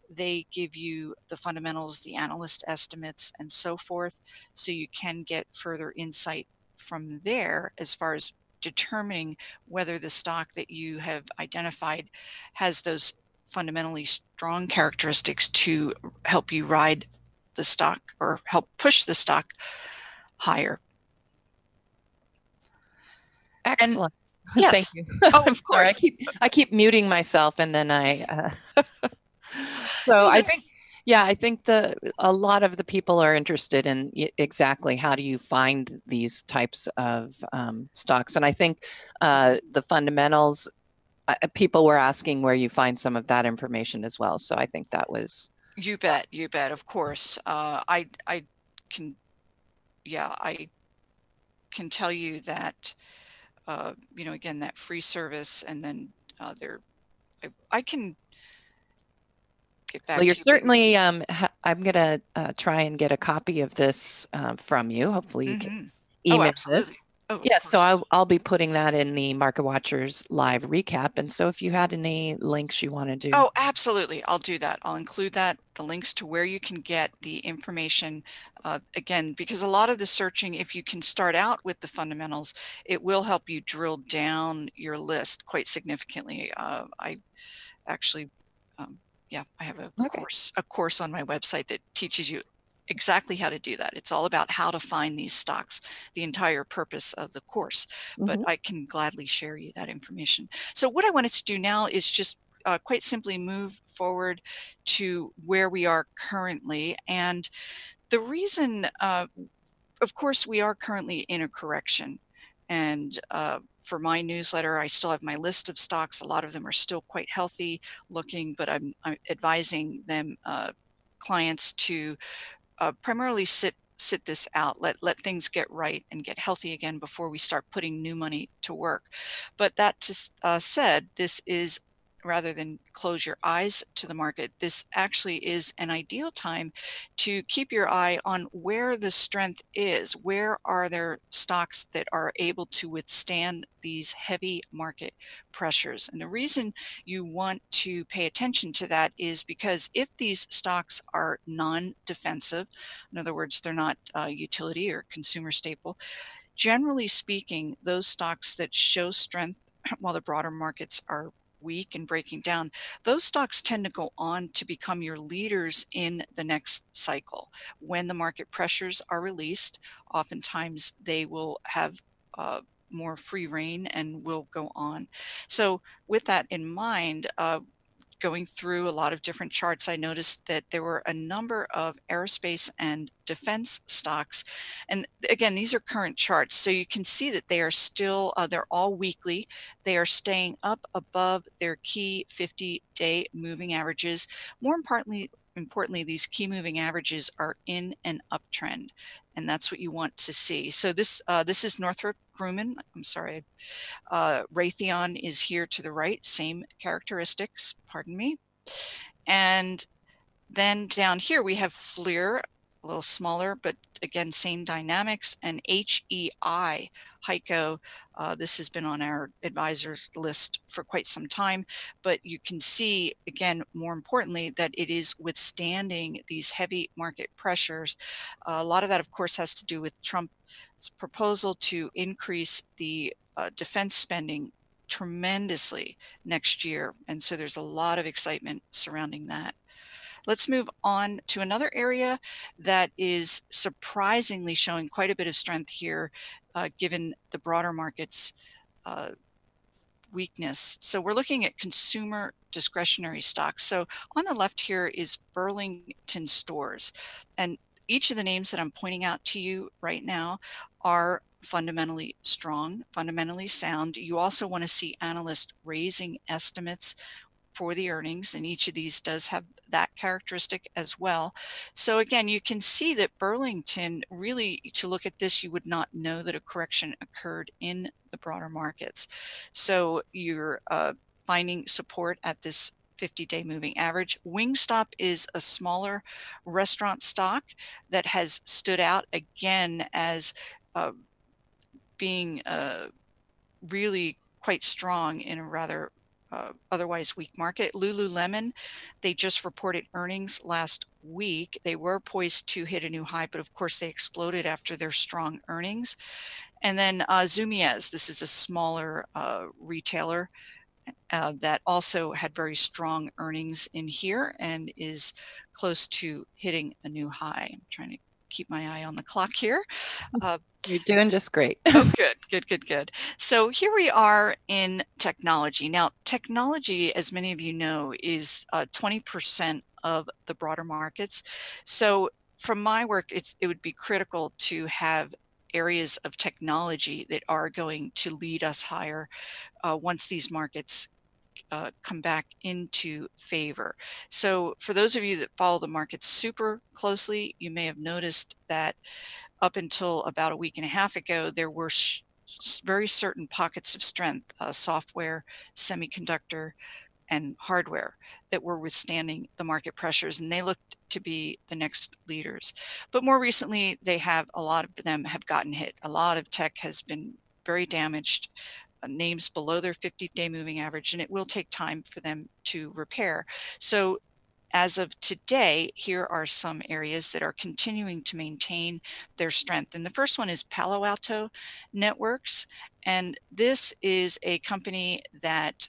They give you the fundamentals, the analyst estimates, and so forth, so you can get further insight from there as far as determining whether the stock that you have identified has those fundamentally strong characteristics to help you ride the stock or help push the stock higher. Excellent. And, yes. Thank you. Oh, I'm of sorry. course. I keep muting myself, and then I. So I think, yeah, I think a lot of the people are interested in exactly how do you find these types of stocks, and I think the fundamentals. People were asking where you find some of that information as well. So I think that was. You bet. You bet. Of course. I can. Yeah, I can tell you that. You know, again, that free service, and then I can get back Well, you're to you. certainly. I'm gonna try and get a copy of this from you. Hopefully, you can Oh, email it. absolutely. Oh, Yes, so I'll be putting that in the Market Watchers live recap. And so if you had any links you want to do. Oh, absolutely. I'll do that. I'll include that, the links to where you can get the information. Again, because a lot of the searching, if you can start out with the fundamentals, it will help you drill down your list quite significantly. I actually, yeah, I have a course on my website that teaches you exactly how to do that. It's all about how to find these stocks, the entire purpose of the course, but I can gladly share you that information. So what I wanted to do now is just quite simply move forward to where we are currently. And the reason, of course, we are currently in a correction. And for my newsletter, I still have my list of stocks. A lot of them are still quite healthy looking, but I'm advising them, clients, to primarily sit this out, let things get right and get healthy again before we start putting new money to work. But that said, this is, rather than close your eyes to the market, this actually is an ideal time to keep your eye on where the strength is. Where are there stocks that are able to withstand these heavy market pressures? And the reason you want to pay attention to that is because if these stocks are non-defensive, in other words, they're not utility or consumer staple, generally speaking, those stocks that show strength while the broader markets are weak and breaking down, those stocks tend to go on to become your leaders in the next cycle. When the market pressures are released, oftentimes they will have more free reign and will go on. So with that in mind, going through a lot of different charts, I noticed that there were a number of aerospace and defense stocks. And again, these are current charts. So you can see that they are still, they're all weekly. They are staying up above their key 50-day moving averages. More importantly, these key moving averages are in an uptrend. And that's what you want to see. So this is Northrop Grumman. I'm sorry. Raytheon is here to the right, same characteristics, pardon me. And then down here we have FLIR, a little smaller, but again, same dynamics, and HEI, HEICO. This has been on our advisors list for quite some time, but you can see, again, more importantly, that it is withstanding these heavy market pressures. A lot of that, of course, has to do with Trump's proposal to increase the defense spending tremendously next year. And so there's a lot of excitement surrounding that. Let's move on to another area that is surprisingly showing quite a bit of strength here, given the broader market's weakness. So we're looking at consumer discretionary stocks. So on the left here is Burlington Stores. And each of the names that I'm pointing out to you right now are fundamentally strong, fundamentally sound. You also want to see analysts raising estimates for the earnings, and each of these does have that characteristic as well. So again, you can see that Burlington, really, to look at this, you would not know that a correction occurred in the broader markets. So you're finding support at this 50-day moving average. Wingstop is a smaller restaurant stock that has stood out again as being really quite strong in a rather otherwise weak market. Lululemon, they just reported earnings last week. They were poised to hit a new high, but of course they exploded after their strong earnings. And then Zumiez, this is a smaller retailer that also had very strong earnings in here and is close to hitting a new high. I'm trying to keep my eye on the clock here. You're doing just great. Oh, good. So here we are in technology. Now, technology, as many of you know, is 20% of the broader markets. So from my work, it would be critical to have areas of technology that are going to lead us higher once these markets come back into favor. So for those of you that follow the markets super closely, you may have noticed that up until about a week and a half ago, there were very certain pockets of strength, software, semiconductor, and hardware that were withstanding the market pressures, and they looked to be the next leaders. But more recently, a lot of them have gotten hit. A lot of tech has been very damaged, names below their 50-day moving average, and it will take time for them to repair. So as of today, here are some areas that are continuing to maintain their strength. And the first one is Palo Alto Networks. And this is a company that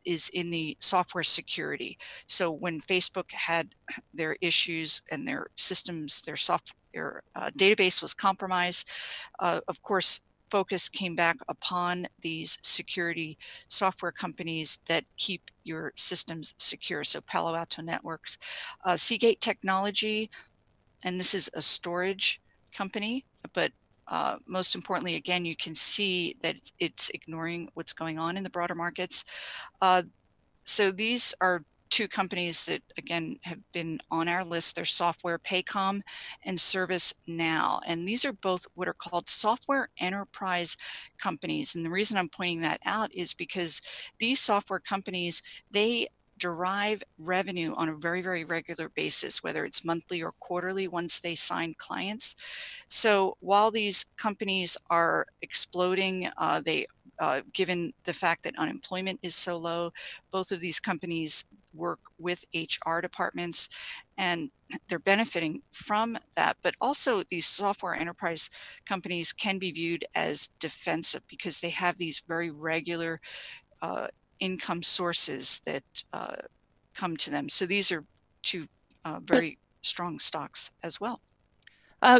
is in the software security. So when Facebook had their issues and their systems, their database was compromised, of course, focus came back upon these security software companies that keep your systems secure. So Palo Alto Networks, Seagate Technology, and this is a storage company, but most importantly, again, you can see that it's ignoring what's going on in the broader markets. So these are two companies that, again, have been on our list. They're software, Paycom and ServiceNow. And these are both what are called software enterprise companies. And the reason I'm pointing that out is because these software companies, they derive revenue on a very, very regular basis, whether it's monthly or quarterly once they sign clients. So while these companies are exploding, given the fact that unemployment is so low, both of these companies work with HR departments and they're benefiting from that. But also these software enterprise companies can be viewed as defensive because they have these very regular income sources that come to them. So these are two very strong stocks as well.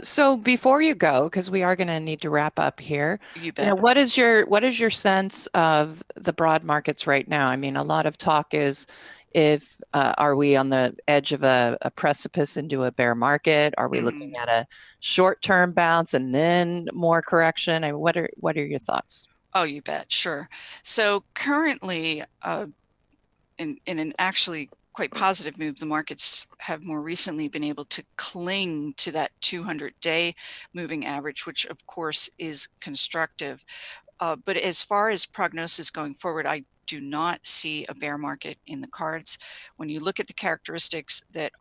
So before you go, because we are going to need to wrap up here, You bet. what is your sense of the broad markets right now? I mean, a lot of talk is if are we on the edge of a precipice into a bear market? Are we looking at a short-term bounce and then more correction? I mean, what are your thoughts? Oh, you bet. Sure. So currently, in an actually quite positive move, the markets have more recently been able to cling to that 200-day moving average, which of course is constructive. But as far as prognosis going forward, I do not see a bear market in the cards. When you look at the characteristics that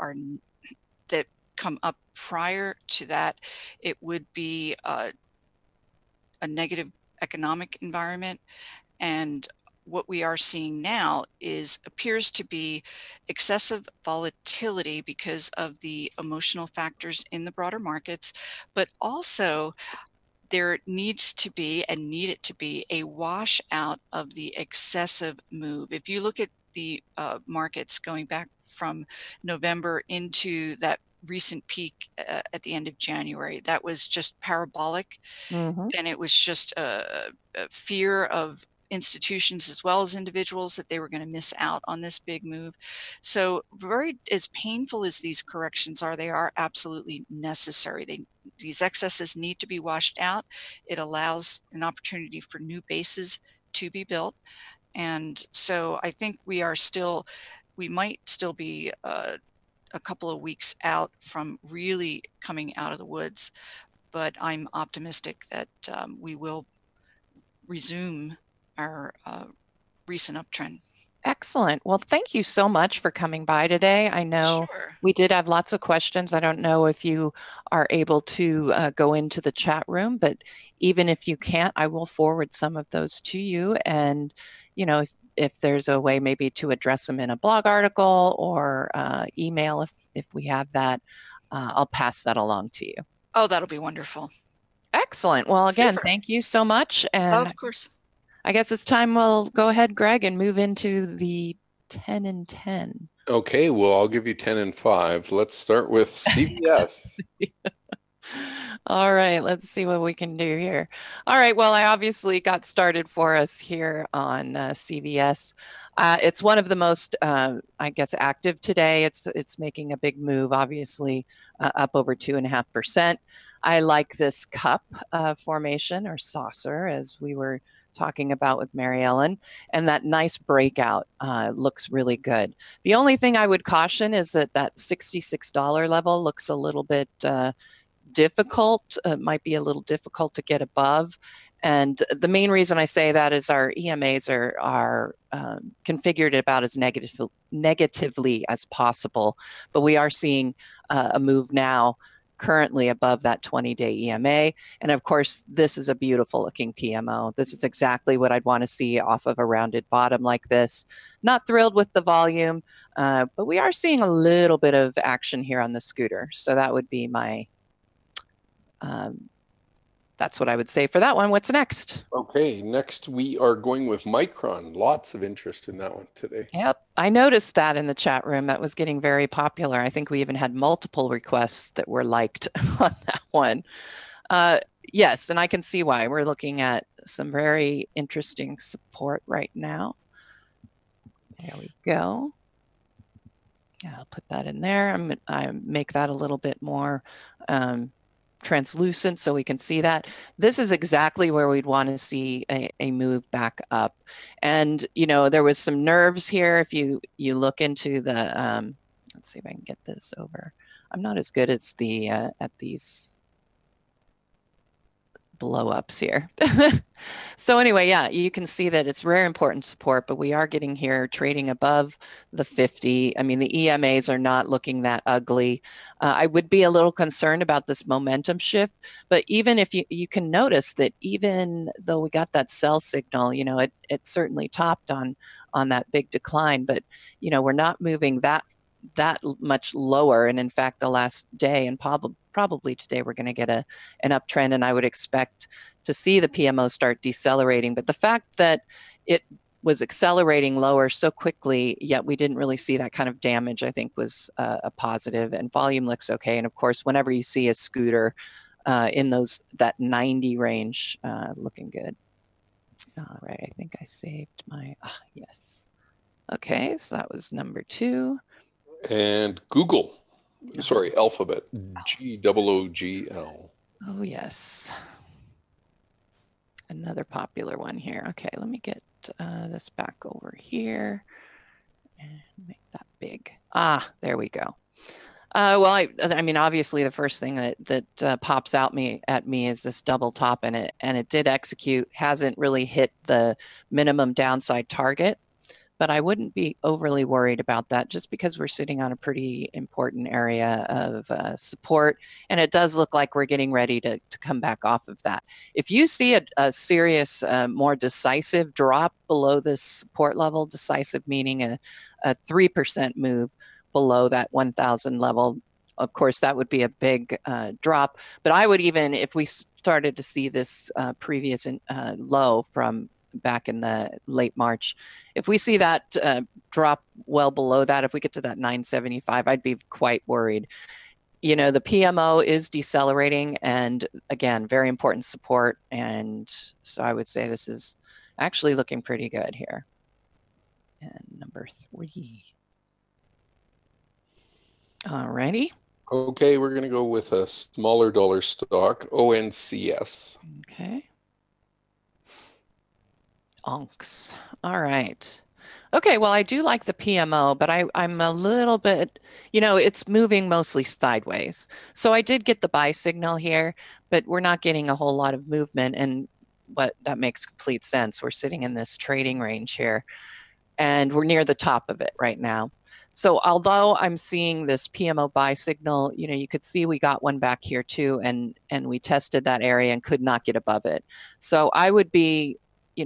come up prior to that, it would be a negative economic environment, and what we are seeing now appears to be excessive volatility because of the emotional factors in the broader markets, but also there needs to be and needed to be a washout of the excessive move. If you look at the markets going back from November into that recent peak at the end of January, that was just parabolic. Mm-hmm. And it was just a fear of institutions as well as individuals that they were going to miss out on this big move. So very, as painful as these corrections are, they are absolutely necessary. These excesses need to be washed out. It allows an opportunity for new bases to be built. And so I think we might still be a couple of weeks out from really coming out of the woods, but I'm optimistic that we will resume our recent uptrend. Excellent. Well, thank you so much for coming by today. I know Sure. we did have lots of questions. I don't know if you are able to go into the chat room, but even if you can't, I will forward some of those to you. And, you know, if there's a way maybe to address them in a blog article or email, if we have that, I'll pass that along to you. Oh, that'll be wonderful. Excellent. Well, again, Super. thank you so much. And Of course. I guess it's time we'll go ahead, Greg, and move into the 10 and 10. Okay, well, I'll give you 10 and 5. Let's start with CVS. All right, let's see what we can do here. All right, well, I obviously got started for us here on CVS. It's one of the most, I guess, active today. It's making a big move, obviously, up over 2.5%. I like this cup formation, or saucer, as we were talking about with Mary Ellen, and that nice breakout looks really good. The only thing I would caution is that $66 level looks a little bit difficult, might be a little difficult to get above. And the main reason I say that is our EMAs are configured about as negatively as possible, but we are seeing a move now currently above that 20-day EMA. And of course, this is a beautiful looking PMO. This is exactly what I'd want to see off of a rounded bottom like this. Not thrilled with the volume, but we are seeing a little bit of action here on the scooter. So that would be my, that's what I would say for that one. What's next? Okay, next we are going with Micron. Lots of interest in that one today. Yep, I noticed that in the chat room. That was getting very popular. I think we even had multiple requests that were liked on that one. Yes, and I can see why. We're looking at some very interesting support right now. There we go. Yeah, I'll put that in there. I make that a little bit more translucent so we can see that. This is exactly where we'd want to see a move back up. And, you know, there was some nerves here. If you look into the, let's see if I can get this over. I'm not as good as the at these blow ups here. So anyway, yeah, you can see that it's very important support, but we are getting here trading above the 50. I mean, the EMAs are not looking that ugly. I would be a little concerned about this momentum shift, but even if you can notice that even though we got that sell signal, you know, it certainly topped on that big decline, but you know, we're not moving that much lower. And in fact, the last day and probably today, we're going to get an uptrend, and I would expect to see the PMO start decelerating. But the fact that it was accelerating lower so quickly, yet we didn't really see that kind of damage, I think was a positive, and volume looks okay. And of course, whenever you see a scooter in that 90 range, looking good. All right, I think I saved my, yes. Okay, so that was number 2. And Google, sorry, Alphabet, GOOGL. Oh, yes. Another popular one here. Okay, let me get this back over here and make that big. Ah, there we go. Well, I mean, obviously, the first thing that pops out at me is this double top, and it did execute. Hasn't really hit the minimum downside target, but I wouldn't be overly worried about that just because we're sitting on a pretty important area of support, and it does look like we're getting ready to come back off of that. If you see a serious, more decisive drop below this support level, decisive meaning a 3% move below that 1,000 level, of course, that would be a big drop. But I would even, if we started to see this previous low from back in the late March, if we see that drop well below that, if we get to that 975, I'd be quite worried. You know, the PMO is decelerating, and again, very important support. And so I would say this is, actually looking pretty good here. And number 3. All righty. Okay, we're going to go with a smaller dollar stock, ONCS. Okay. Onks. All right. Okay, well, I do like the PMO, but I'm a little bit, it's moving mostly sideways. So I did get the buy signal here, but we're not getting a whole lot of movement. And that makes complete sense. We're sitting in this trading range here, and we're near the top of it right now. So although I'm seeing this PMO buy signal, you could see we got one back here too, and we tested that area and could not get above it. So I would be,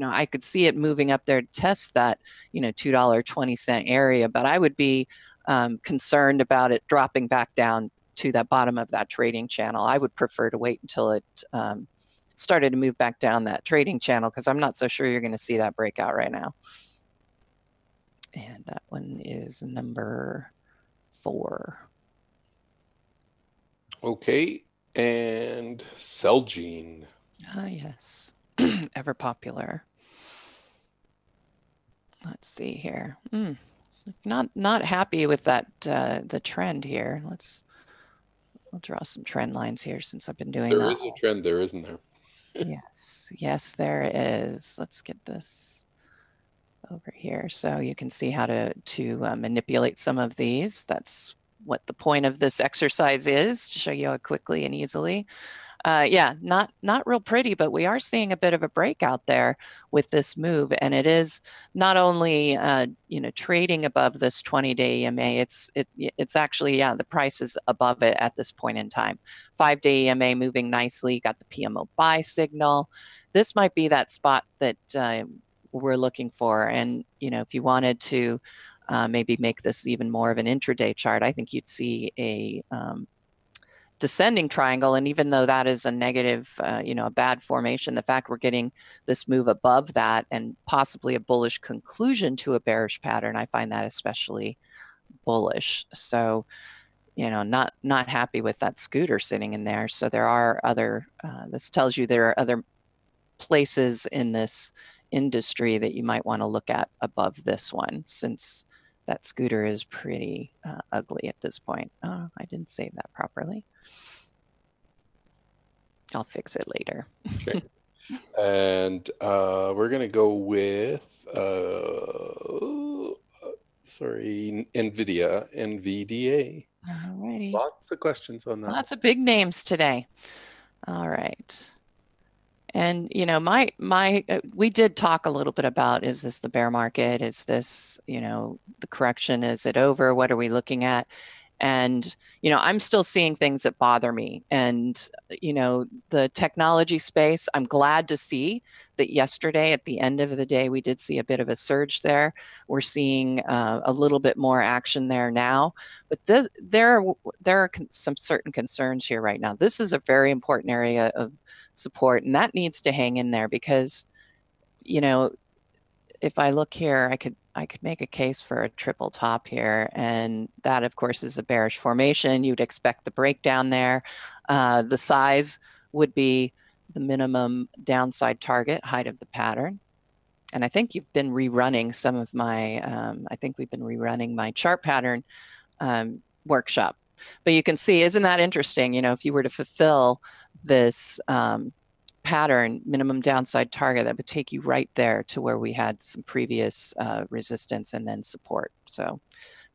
I could see it moving up there to test that, $2.20 area, but I would be concerned about it dropping back down to that bottom of that trading channel. I would prefer to wait until it started to move back down that trading channel, because I'm not so sure you're going to see that breakout right now. And that one is number 4. Okay, and Celgene. Ah, yes. Ever popular. Let's see here. Not happy with that the trend here. I'll draw some trend lines here since I've been doing that. There is a trend there, isn't there? Yes, there is. Let's get this over here so you can see how to manipulate some of these. That's what the point of this exercise is, to show you how quickly and easily. Yeah, not real pretty, but we are seeing a bit of a breakout there with this move, and it is not only trading above this 20-day EMA. It's actually, yeah, the price is above it at this point in time. 5-day EMA moving nicely. Got the PMO buy signal. This might be that spot that we're looking for, and if you wanted to maybe make this even more of an intraday chart, I think you'd see a descending triangle. And even though that is a negative, a bad formation, the fact we're getting this move above that and possibly a bullish conclusion to a bearish pattern, I find that especially bullish. So, not happy with that scooter sitting in there. So there are other, this tells you there are other places in this industry that you might want to look at above this one, since that scooter is pretty ugly at this point. Oh, I didn't save that properly. I'll fix it later. Okay. And we're going to go with, NVDA. Alrighty. Lots of questions on that. Lots of big names today. All right. And, we did talk a little bit about, is this the bear market? Is this, the correction? Is it over? What are we looking at? And, I'm still seeing things that bother me. And, the technology space, I'm glad to see that yesterday at the end of the day, we did see a bit of a surge there. We're seeing a little bit more action there now. But there are some certain concerns here right now. This is a very important area of support, and that needs to hang in there, because, if I look here, I could make a case for a triple top here, and that of course is a bearish formation. You'd expect the breakdown there. The size would be the minimum downside target height of the pattern. And I think you've been rerunning some of my, I think we've been rerunning my chart pattern workshop. But you can see, isn't that interesting? If you were to fulfill this pattern minimum downside target, that would take you right there to where we had some previous resistance and then support. So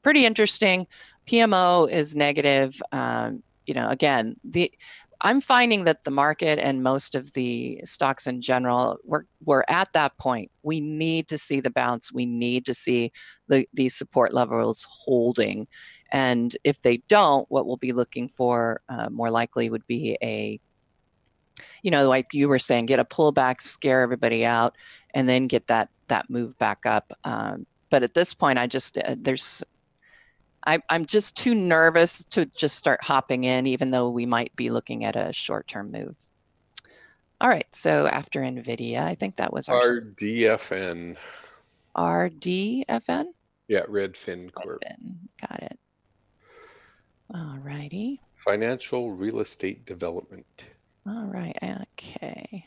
pretty interesting. PMO is negative. Again, I'm finding that the market and most of the stocks in general, we're at that point. We need to see the bounce. We need to see these support levels holding. And if they don't, what we'll be looking for more likely would be a, like you were saying, get a pullback, scare everybody out, and then get that move back up. But at this point, I'm just too nervous to just start hopping in, even though we might be looking at a short-term move. All right, so after NVIDIA, I think that was our RDFN. RDFN? Yeah, Redfin Corp. Redfin. Got it. All righty. Financial Real Estate Development. All right, okay.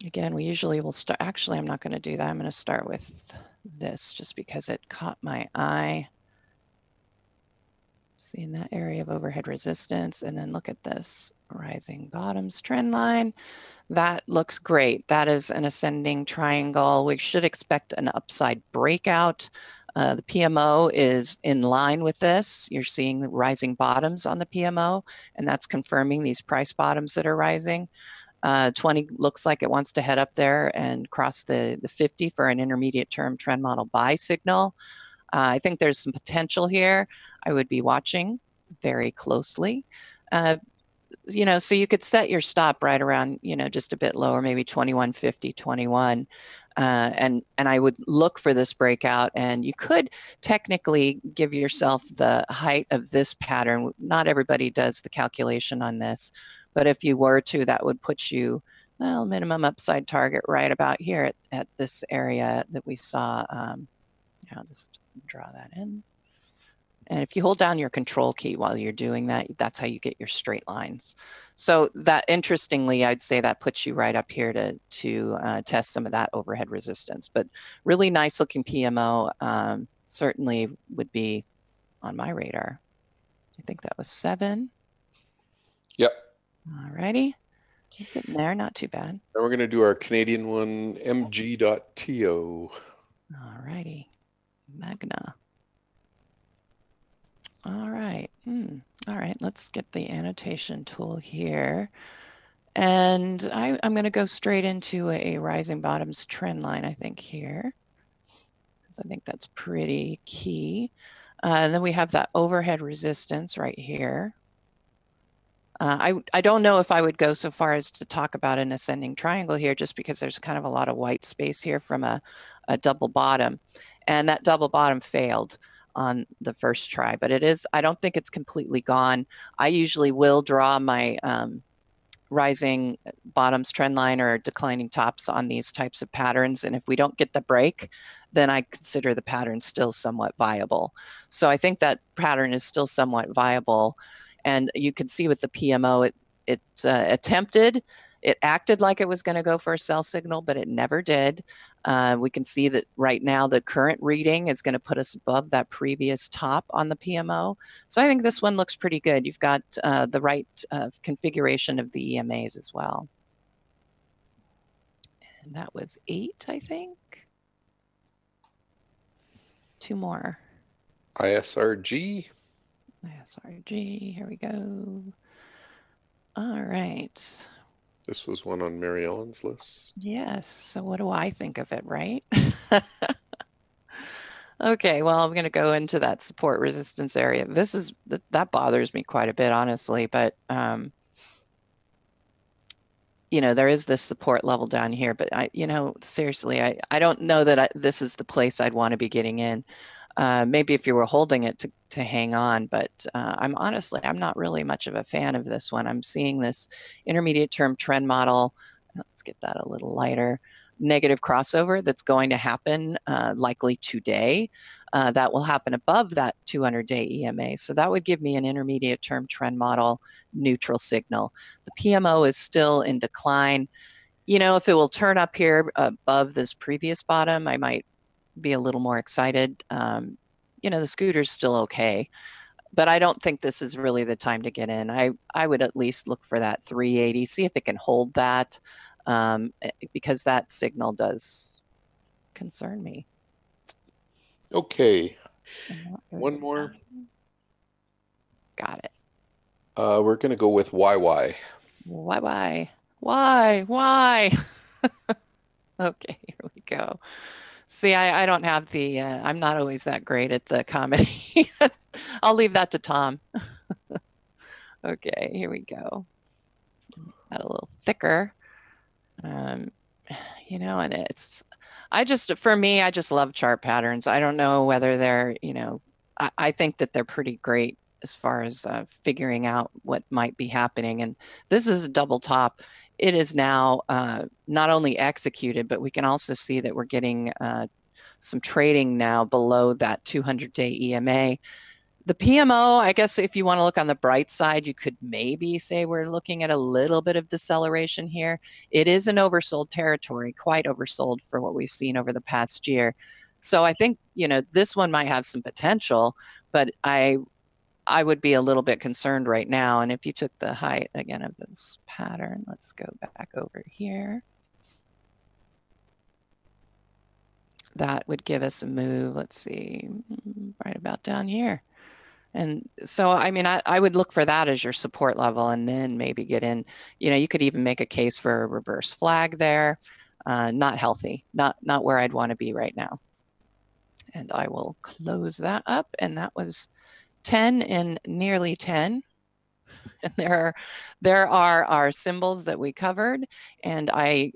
Again, we usually will start, actually, I'm not going to do that. I'm going to start with this just because it caught my eye. Seeing that area of overhead resistance, and then look at this rising bottoms trend line. That looks great. That is an ascending triangle. We should expect an upside breakout. The PMO is in line with this. You're seeing the rising bottoms on the PMO, and that's confirming these price bottoms that are rising. 20 looks like it wants to head up there and cross the 50 for an intermediate term trend model buy signal. I think there's some potential here. I would be watching very closely. So you could set your stop right around, just a bit lower, maybe 21.50, 21. And I would look for this breakout, and you could technically give yourself the height of this pattern. Not everybody does the calculation on this, but if you were to, that would put you, well, minimum upside target right about here at this area that we saw. I'll just draw that in. And if you hold down your control key while you're doing that, that's how you get your straight lines. So that, interestingly, I'd say that puts you right up here to test some of that overhead resistance. But really nice looking PMO, certainly would be on my radar. I think that was 7. Yep. All righty. Getting there, not too bad. And we're going to do our Canadian one, mg.to. All righty. Magna. All right. All right, let's get the annotation tool here. And I'm going to go straight into a rising bottoms trend line, I think, here, because I think that's pretty key. And then we have that overhead resistance right here. I don't know if I would go so far as to talk about an ascending triangle here, just because there's kind of a lot of white space here from a double bottom. And that double bottom failed on the first try, but I don't think it's completely gone. I usually will draw my rising bottoms trend line or declining tops on these types of patterns. And if we don't get the break, then I consider the pattern still somewhat viable. So I think that pattern is still somewhat viable. And you can see with the PMO, it attempted, it acted like it was going to go for a sell signal, but it never did. We can see that right now the current reading is going to put us above that previous top on the PMO. So I think this one looks pretty good. You've got the right configuration of the EMAs as well. And that was 8, I think. 2 more. ISRG. ISRG, here we go. All right. This was one on Mary Ellen's list. Yes. So what do I think of it, right? Okay, well, I'm going to go into that support resistance area. That bothers me quite a bit, honestly, but there is this support level down here, but seriously, I don't know that this is the place I'd want to be getting in. Maybe if you were holding it to hang on, but I'm not really much of a fan of this one. I'm seeing this intermediate term trend model. Let's get that a little lighter. Negative crossover that's going to happen likely today. That will happen above that 200-day EMA. So that would give me an intermediate term trend model neutral signal. The PMO is still in decline. If it will turn up here above this previous bottom, I might be a little more excited. The scooter's still okay, but I don't think this is really the time to get in. I would at least look for that 380, see if it can hold that, because that signal does concern me. Okay, one more. Got it. We're going to go with YY. Why? Okay, here we go. See, I don't have the, I'm not always that great at the comedy. I'll leave that to Tom. Okay, here we go. Got a little thicker. And for me, I just love chart patterns. I don't know whether they're, I think that they're pretty great as far as figuring out what might be happening. And this is a double top. It is now not only executed, but we can also see that we're getting some trading now below that 200-day EMA. The PMO, I guess if you want to look on the bright side, you could maybe say we're looking at a little bit of deceleration here. It is an oversold territory, quite oversold for what we've seen over the past year. So I think, this one might have some potential, but I would be a little bit concerned right now. And if you took the height again of this pattern, let's go back over here. That would give us a move, let's see, right about down here. And so, I mean, I would look for that as your support level and then maybe get in, you could even make a case for a reverse flag there. Not healthy, not where I'd want to be right now. And I will close that up. And that was 10 and nearly 10. And there are our symbols that we covered. And I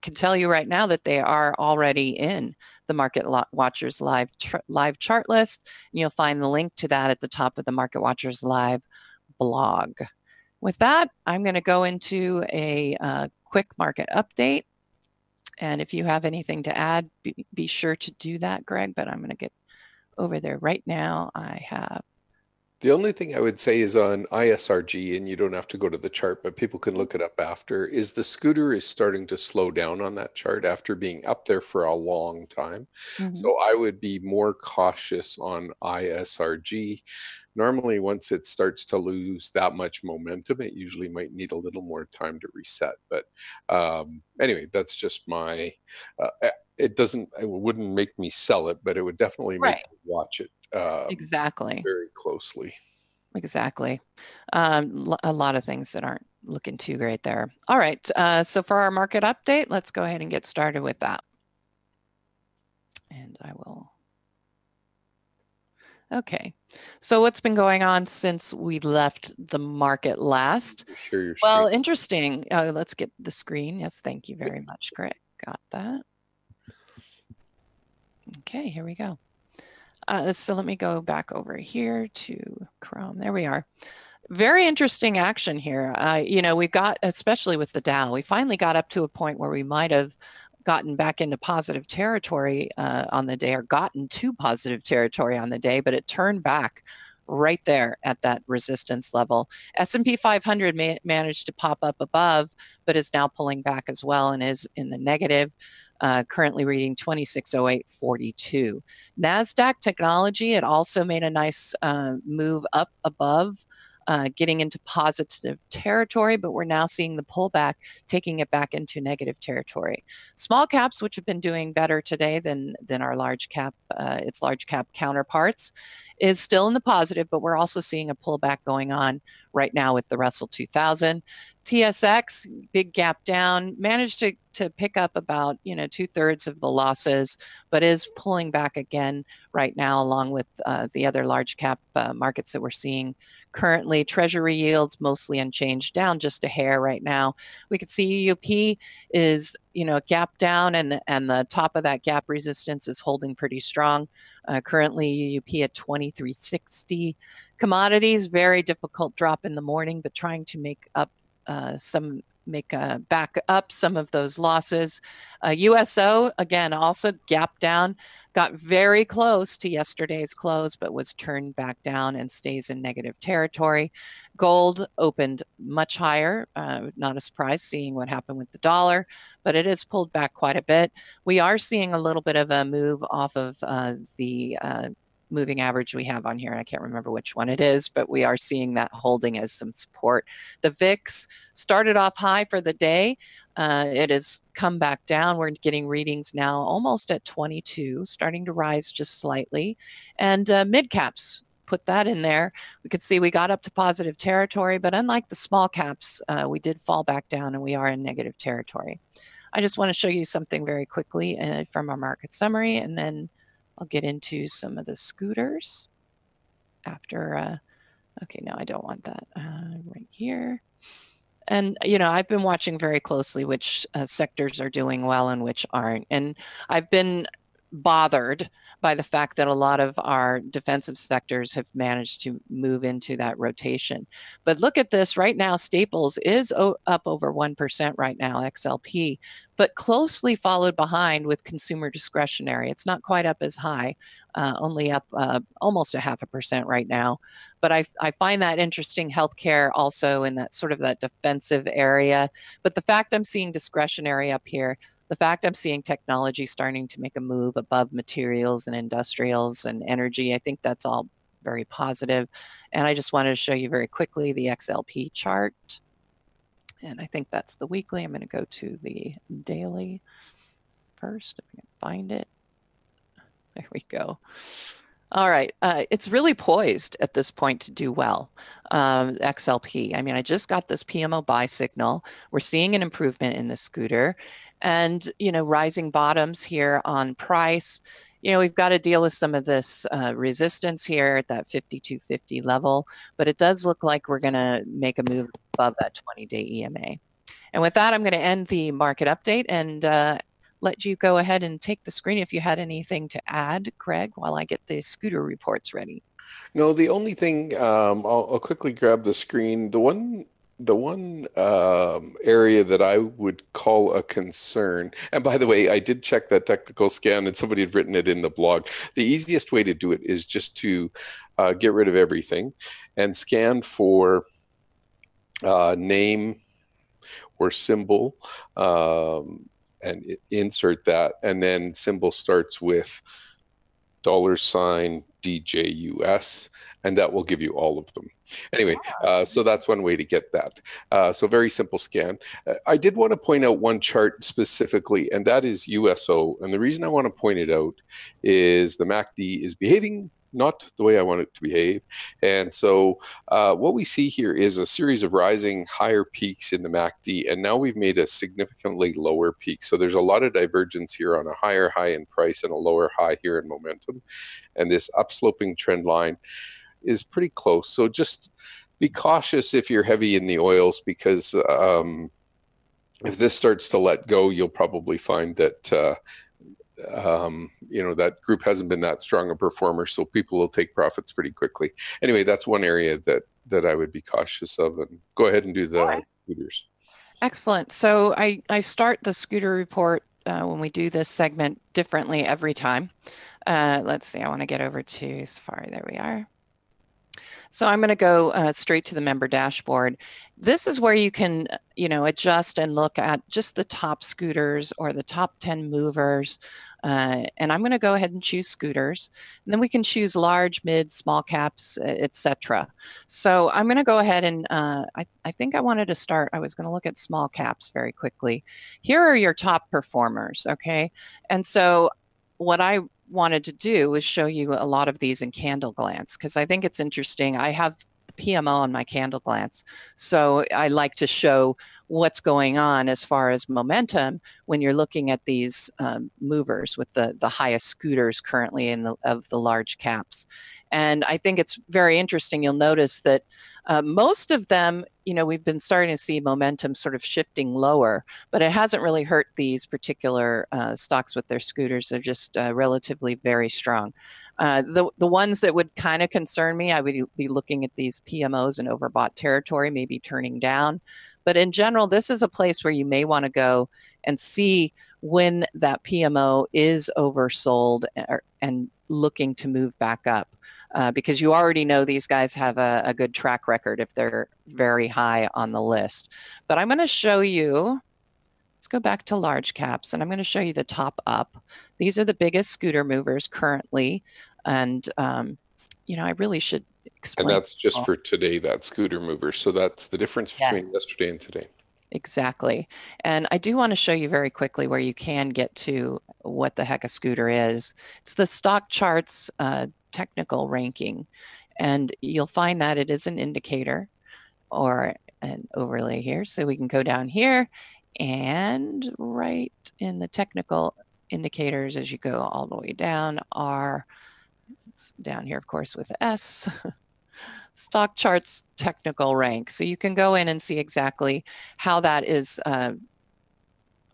can tell you right now that they are already in the Market Watchers live chart list. And you'll find the link to that at the top of the Market Watchers Live blog. With that, I'm going to go into a quick market update. And if you have anything to add, be sure to do that, Greg, but I'm going to get over there right now. I have the only thing I would say is on ISRG, and you don't have to go to the chart, but people can look it up after, is the scooter is starting to slow down on that chart after being up there for a long time. So I would be more cautious on ISRG. Normally, once it starts to lose that much momentum, it usually might need a little more time to reset. But anyway, that's just my, it wouldn't make me sell it, but it would definitely make me watch it. Exactly. Very closely. Exactly. A lot of things that aren't looking too great there. All right. So for our market update, let's go ahead and get started with that. And I will. Okay. So what's been going on since we left the market last? Well, interesting. Let's get the screen. Yes. Thank you very much, Greg. Got that. Okay. Here we go. So let me go back over here to Chrome. There we are. Very interesting action here. We've got, especially with the Dow, we finally got up to a point where we might have gotten back into positive territory on the day, or gotten to positive territory on the day, but it turned back right there at that resistance level. S&P 500 managed to pop up above, but is now pulling back as well and is in the negative. Currently reading 2608.42. NASDAQ technology, it also made a nice move up above, getting into positive territory, but we're now seeing the pullback, taking it back into negative territory. Small caps, which have been doing better today than our large cap, its large cap counterparts, is still in the positive, but we're also seeing a pullback going on right now with the Russell 2000. TSX, big gap down, managed to pick up about 2/3 of the losses, but is pulling back again right now, along with the other large cap markets that we're seeing currently. Treasury yields mostly unchanged, down just a hair right now. We can see UUP is gap down, and the top of that gap resistance is holding pretty strong. Currently UUP at 2360. Commodities, very difficult drop in the morning, but trying to make up back up some of those losses. USO, again, also gap down, got very close to yesterday's close, but was turned back down and stays in negative territory. Gold opened much higher, not a surprise seeing what happened with the dollar, but it has pulled back quite a bit. We are seeing a little bit of a move off of the moving average we have on here. I can't remember which one it is, but we are seeing that holding as some support. The VIX started off high for the day. It has come back down. We're getting readings now almost at 22, starting to rise just slightly. And mid caps, put that in there. We could see we got up to positive territory, but unlike the small caps, we did fall back down and we are in negative territory. I just want to show you something very quickly from our market summary, and then I'll get into some of the scooters after. Okay, no, I don't want that right here. And, I've been watching very closely which sectors are doing well and which aren't. And I've been bothered by the fact that a lot of our defensive sectors have managed to move into that rotation. But look at this right now, staples is up over 1% right now, XLP, but closely followed behind with consumer discretionary. It's not quite up as high, only up almost 0.5% right now. But I find that interesting. Healthcare also in that sort of that defensive area. But the fact I'm seeing discretionary up here, the fact I'm seeing technology starting to make a move above materials and industrials and energy, I think that's all very positive. And I just wanted to show you very quickly the XLP chart. And I think that's the weekly. I'm going to go to the daily first, if I can find it. There we go. All right, it's really poised at this point to do well, XLP. I mean, I just got this PMO buy signal. We're seeing an improvement in the scooter and, you know, rising bottoms here on price. You know, we've got to deal with some of this resistance here at that 52.50 level, but it does look like we're going to make a move above that 20-day EMA. And with that, I'm going to end the market update and let you go ahead and take the screen if you had anything to add, Greg, while I get the scooter reports ready. No, the only thing I'll quickly grab the screen. The one area that I would call a concern, and by the way, I did check that technical scan, and somebody had written it in the blog. The easiest way to do it is just to get rid of everything and scan for name or symbol. And insert that, and then symbol starts with $DJUS, and that will give you all of them. Anyway, so that's one way to get that. So very simple scan. I did want to point out one chart specifically, and that is USO. And the reason I want to point it out is the MACD is behaving not the way I want it to behave. And so what we see here is a series of rising higher peaks in the MACD, and now we've made a significantly lower peak. So there's a lot of divergence here on a higher high in price and a lower high here in momentum. And this upsloping trend line is pretty close. So just be cautious if you're heavy in the oils, because if this starts to let go, you'll probably find that you know, that group hasn't been that strong a performer, so people will take profits pretty quickly. Anyway, that's one area that I would be cautious of. And go ahead and do the scooters. Excellent. So I start the scooter report when we do this segment differently every time. Let's see, I want to get over to Safari. There we are. So I'm going to go straight to the member dashboard. This is where you can, you know, adjust and look at just the top scooters or the top 10 movers. And I'm going to go ahead and choose scooters. And then we can choose large, mid, small caps, etc. So I'm going to go ahead and I think I wanted to start. I was going to look at small caps very quickly. Here are your top performers. Okay. And so what I wanted to do is show you a lot of these in Candle Glance, because I think it's interesting. I have the PMO on my Candle Glance, so I like to show what's going on as far as momentum when you're looking at these movers with the highest scooters currently of the large caps. And I think it's very interesting. You'll notice that most of them, you know, we've been starting to see momentum sort of shifting lower, but it hasn't really hurt these particular stocks with their scooters. They're just relatively very strong. The ones that would kind of concern me, I would be looking at these PMOs in overbought territory, maybe turning down. But in general, this is a place where you may want to go and see when that PMO is oversold and looking to move back up. Because you already know these guys have a good track record if they're very high on the list. But I'm going to show you, let's go back to large caps, and I'm going to show you the top up. These are the biggest scooter movers currently. And, you know, I really should explain. And that's just for today, that scooter mover. So that's the difference between yesterday and today. Exactly. And I do want to show you very quickly where you can get to what the heck a scooter is. It's the stock charts technical ranking. And you'll find that it is an indicator or an overlay here. So we can go down here and right in the technical indicators as you go all the way down are, it's down here, of course, with S. Stock charts technical rank. So you can go in and see exactly how that is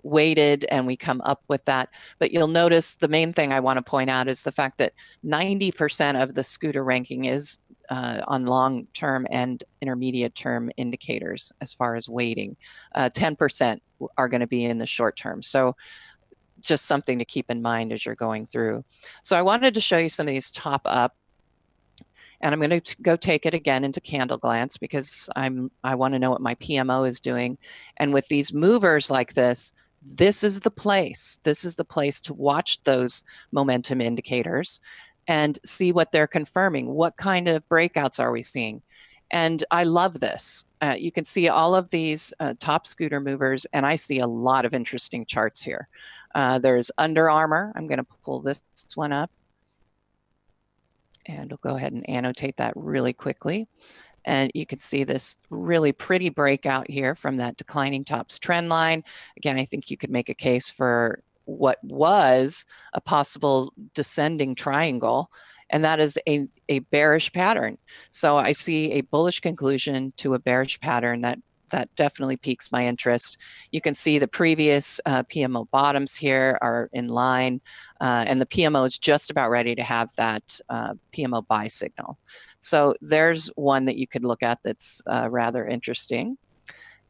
weighted and we come up with that. But you'll notice the main thing I want to point out is the fact that 90% of the scooter ranking is on long-term and intermediate-term indicators as far as weighting. 10% are going to be in the short term. So just something to keep in mind as you're going through. So I wanted to show you some of these top up. And I'm going to go take it again into Candle Glance because I want to know what my PMO is doing. And with these movers like this is the place. This is the place to watch those momentum indicators and see what they're confirming. What kind of breakouts are we seeing? And I love this. You can see all of these top scooter movers, and I see a lot of interesting charts here. There's Under Armour. I'm going to pull this one up. And we'll go ahead and annotate that really quickly. And you can see this really pretty breakout here from that declining tops trend line. Again, I think you could make a case for what was a possible descending triangle, and that is a bearish pattern. So I see a bullish conclusion to a bearish pattern that definitely piques my interest. You can see the previous PMO bottoms here are in line, and the PMO is just about ready to have that PMO buy signal. So there's one that you could look at that's rather interesting.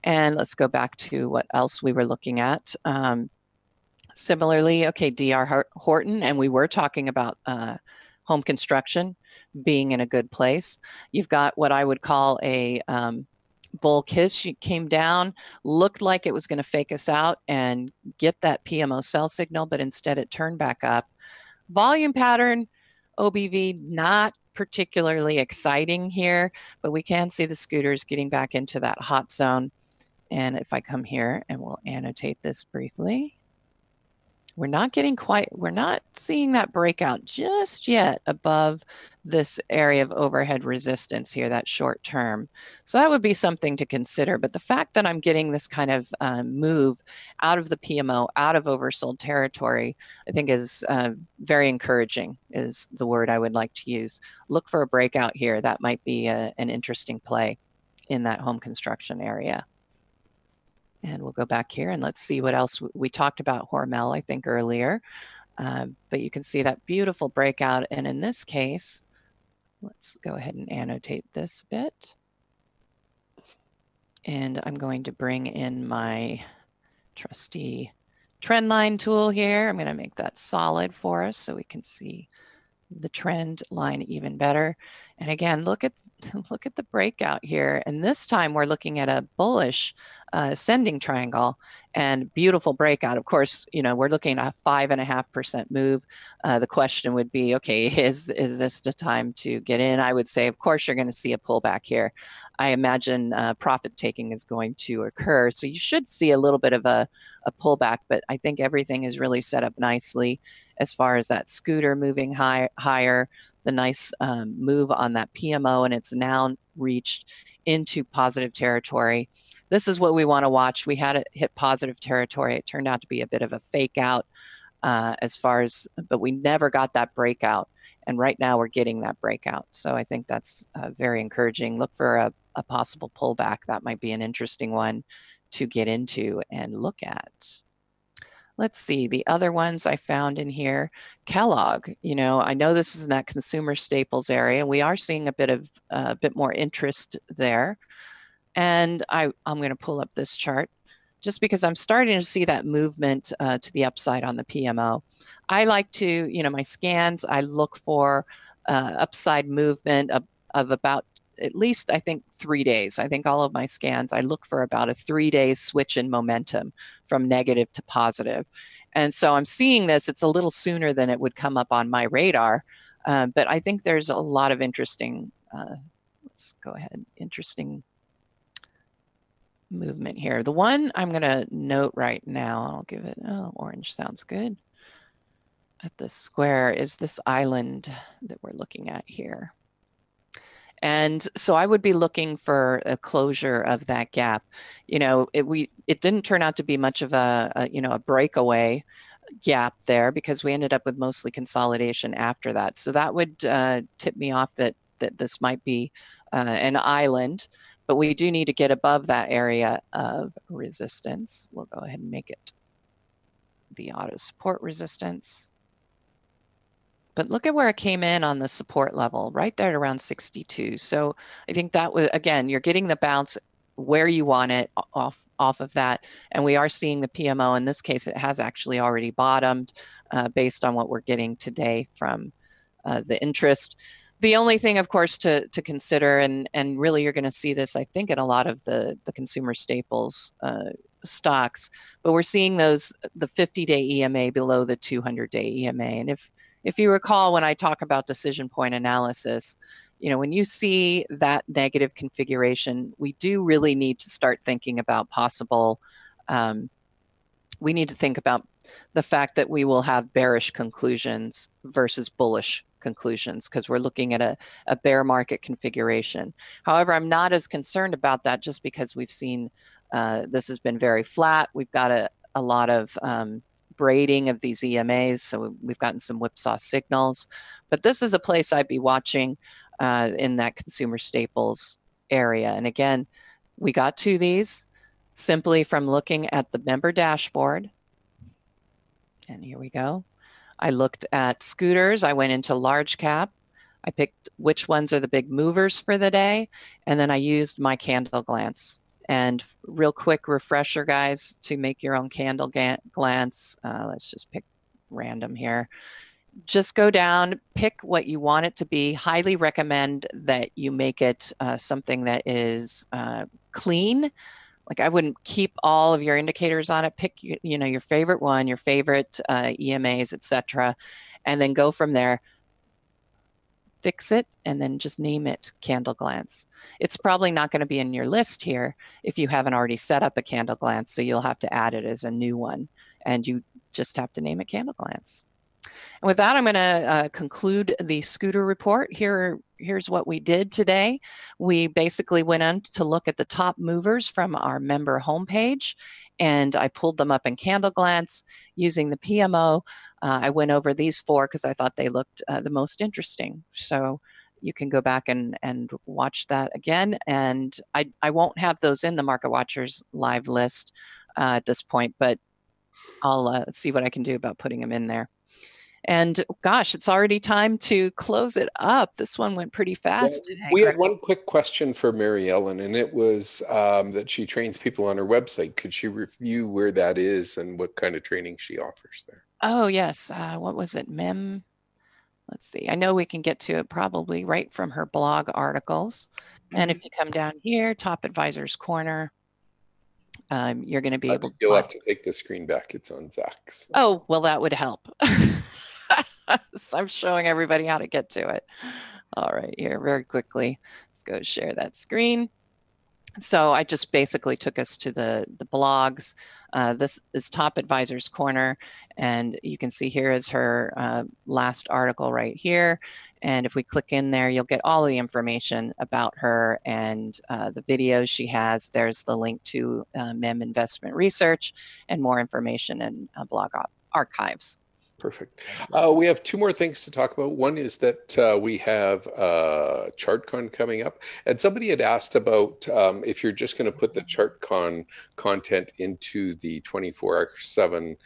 And let's go back to what else we were looking at. Similarly, okay, DR Horton, and we were talking about home construction being in a good place. You've got what I would call a bull kiss. She came down, looked like it was going to fake us out and get that PMO sell signal, but instead it turned back up. Volume pattern, OBV, not particularly exciting here, but we can see the scooters getting back into that hot zone. And if I come here and we'll annotate this briefly, we're not seeing that breakout just yet above this area of overhead resistance here, that short term. So that would be something to consider. But the fact that I'm getting this kind of move out of the PMO, out of oversold territory, I think is very encouraging, is the word I would like to use. Look for a breakout here. That might be an interesting play in that home construction area. And we'll go back here and let's see what else. We talked about Hormel, I think, earlier. But you can see that beautiful breakout. And in this case, let's go ahead and annotate this bit. And I'm going to bring in my trusty trend line tool here. I'm going to make that solid for us so we can see the trend line even better. And again, look at the breakout here. And this time we're looking at a bullish ascending triangle and beautiful breakout. Of course, you know, we're looking at a 5.5% move. The question would be, okay, is this the time to get in? I would say, of course, you're going to see a pullback here. I imagine profit taking is going to occur. So you should see a little bit of a pullback, but I think everything is really set up nicely as far as that scooter moving higher, the nice move on that PMO, and it's now reached into positive territory. This is what we want to watch. We had it hit positive territory. It turned out to be a bit of a fake out but we never got that breakout. And right now we're getting that breakout. So I think that's very encouraging. Look for a possible pullback. That might be an interesting one to get into and look at. Let's see, the other ones I found in here, Kellogg. You know, I know this is in that consumer staples area, and we are seeing a bit more interest there. And I'm going to pull up this chart just because I'm starting to see that movement to the upside on the PMO. I like to, you know, my scans, I look for upside movement of about at least, I think, 3 days. I think all of my scans, I look for about a 3-day switch in momentum from negative to positive. And so I'm seeing this, it's a little sooner than it would come up on my radar. But I think there's a lot of interesting, let's go ahead, interesting movement here. The one I'm going to note right now, I'll give it, oh, orange sounds good, at the square is this island that we're looking at here. And so I would be looking for a closure of that gap. You know, it didn't turn out to be much of a breakaway gap there because we ended up with mostly consolidation after that. So that would tip me off that this might be an island, but we do need to get above that area of resistance. We'll go ahead and make it the auto support resistance. But look at where it came in on the support level, right there at around 62. So I think that was, again, you're getting the bounce where you want it off of that. And we are seeing the PMO. In this case, it has actually already bottomed based on what we're getting today from the interest. The only thing, of course, to consider, and really you're going to see this, I think, in a lot of the consumer staples stocks, but we're seeing the 50-day EMA below the 200-day EMA. And if you recall, when I talk about decision point analysis, when you see that negative configuration, we do really need to start thinking about possible, we need to think about the fact that we will have bearish conclusions versus bullish conclusions, because we're looking at a bear market configuration. However, I'm not as concerned about that, just because we've seen this has been very flat. We've got a lot of braiding of these EMAs, so we've gotten some whipsaw signals. But this is a place I'd be watching in that consumer staples area. And again, we got to these simply from looking at the member dashboard. And here we go. I looked at scooters. I went into large cap. I picked which ones are the big movers for the day. And then I used my candle glance. And real quick refresher, guys, to make your own candle glance. Let's just pick random here. Just go down, pick what you want it to be. Highly recommend that you make it something that is clean. Like, I wouldn't keep all of your indicators on it. Pick your favorite one, your favorite EMAs, etc., and then go from there. Fix it, and then just name it Candle Glance. It's probably not going to be in your list here if you haven't already set up a Candle Glance, so you'll have to add it as a new one, and you just have to name it Candle Glance. And with that, I'm going to conclude the scooter report. Here's what we did today. We basically went on to look at the top movers from our member homepage, and I pulled them up in Candle Glance using the PMO. I went over these 4 because I thought they looked the most interesting. So you can go back and watch that again. And I won't have those in the Market Watchers live list at this point, but I'll see what I can do about putting them in there. And gosh, it's already time to close it up. This one went pretty fast today. We had one quick question for Mary Ellen, and it was that she trains people on her website. Could she review where that is and what kind of training she offers there? Oh, yes. What was it? Let's see. I know we can get to it probably right from her blog articles. And if you come down here, Top Advisors Corner, you're going to be able to. You'll have to take the screen back. It's on Zach's. So. Oh, well, that would help. So I'm showing everybody how to get to it. All right, here, very quickly. Let's go share that screen. So I just basically took us to the blogs. This is Top Advisors Corner, and you can see here is her last article right here. And if we click in there, you'll get all the information about her and the videos she has. There's the link to MEM Investment Research and more information in blog archives. Perfect. We have 2 more things to talk about. One is that we have ChartCon coming up, and somebody had asked about if you're just going to put the ChartCon content into the 24/7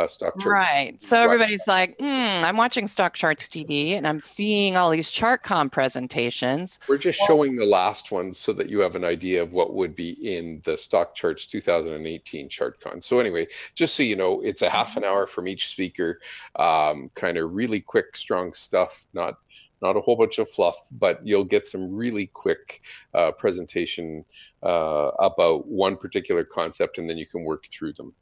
stock chart. Right. So everybody's like, I'm watching Stock Charts TV, and I'm seeing all these ChartCon presentations. We're just showing the last ones so that you have an idea of what would be in the Stock Charts 2018 ChartCon. So anyway, just so you know, it's a half an hour from each speaker. Kind of really quick, strong stuff, not a whole bunch of fluff, but you'll get some really quick presentation about one particular concept, and then you can work through them.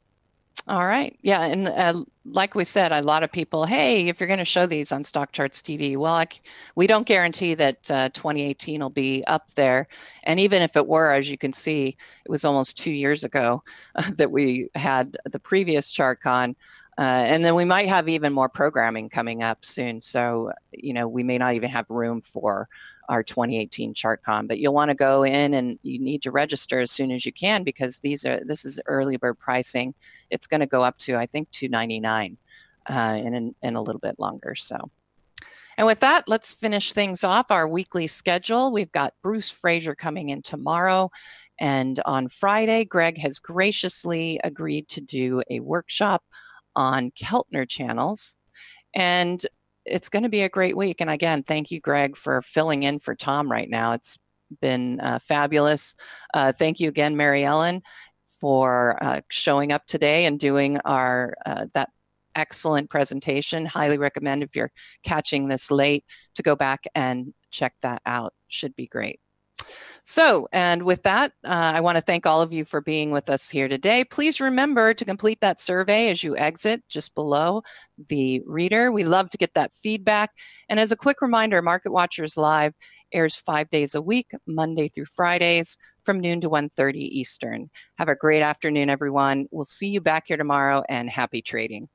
All right. Yeah. And like we said, a lot of people, hey, if you're going to show these on Stock Charts TV, well, we don't guarantee that 2018 will be up there. And even if it were, as you can see, it was almost 2 years ago that we had the previous ChartCon. And then we might have even more programming coming up soon. So, we may not even have room for our 2018 ChartCon, but you'll want to go in and you need to register as soon as you can, because this is early bird pricing. It's going to go up to, I think, $299 in a little bit longer. So, and with that, let's finish things off. Our weekly schedule. We've got Bruce Fraser coming in tomorrow. And on Friday, Greg has graciously agreed to do a workshop on Keltner channels. And it's going to be a great week. And again, thank you, Greg, for filling in for Tom right now. It's been fabulous. Thank you again, Mary Ellen, for showing up today and doing our that excellent presentation. Highly recommend if you're catching this late to go back and check that out. Should be great. So, and with that, I want to thank all of you for being with us here today. Please remember to complete that survey as you exit just below the reader. We love to get that feedback. And as a quick reminder, Market Watchers Live airs 5 days a week, Monday through Fridays from noon to 1:30 Eastern. Have a great afternoon, everyone. We'll see you back here tomorrow, and happy trading.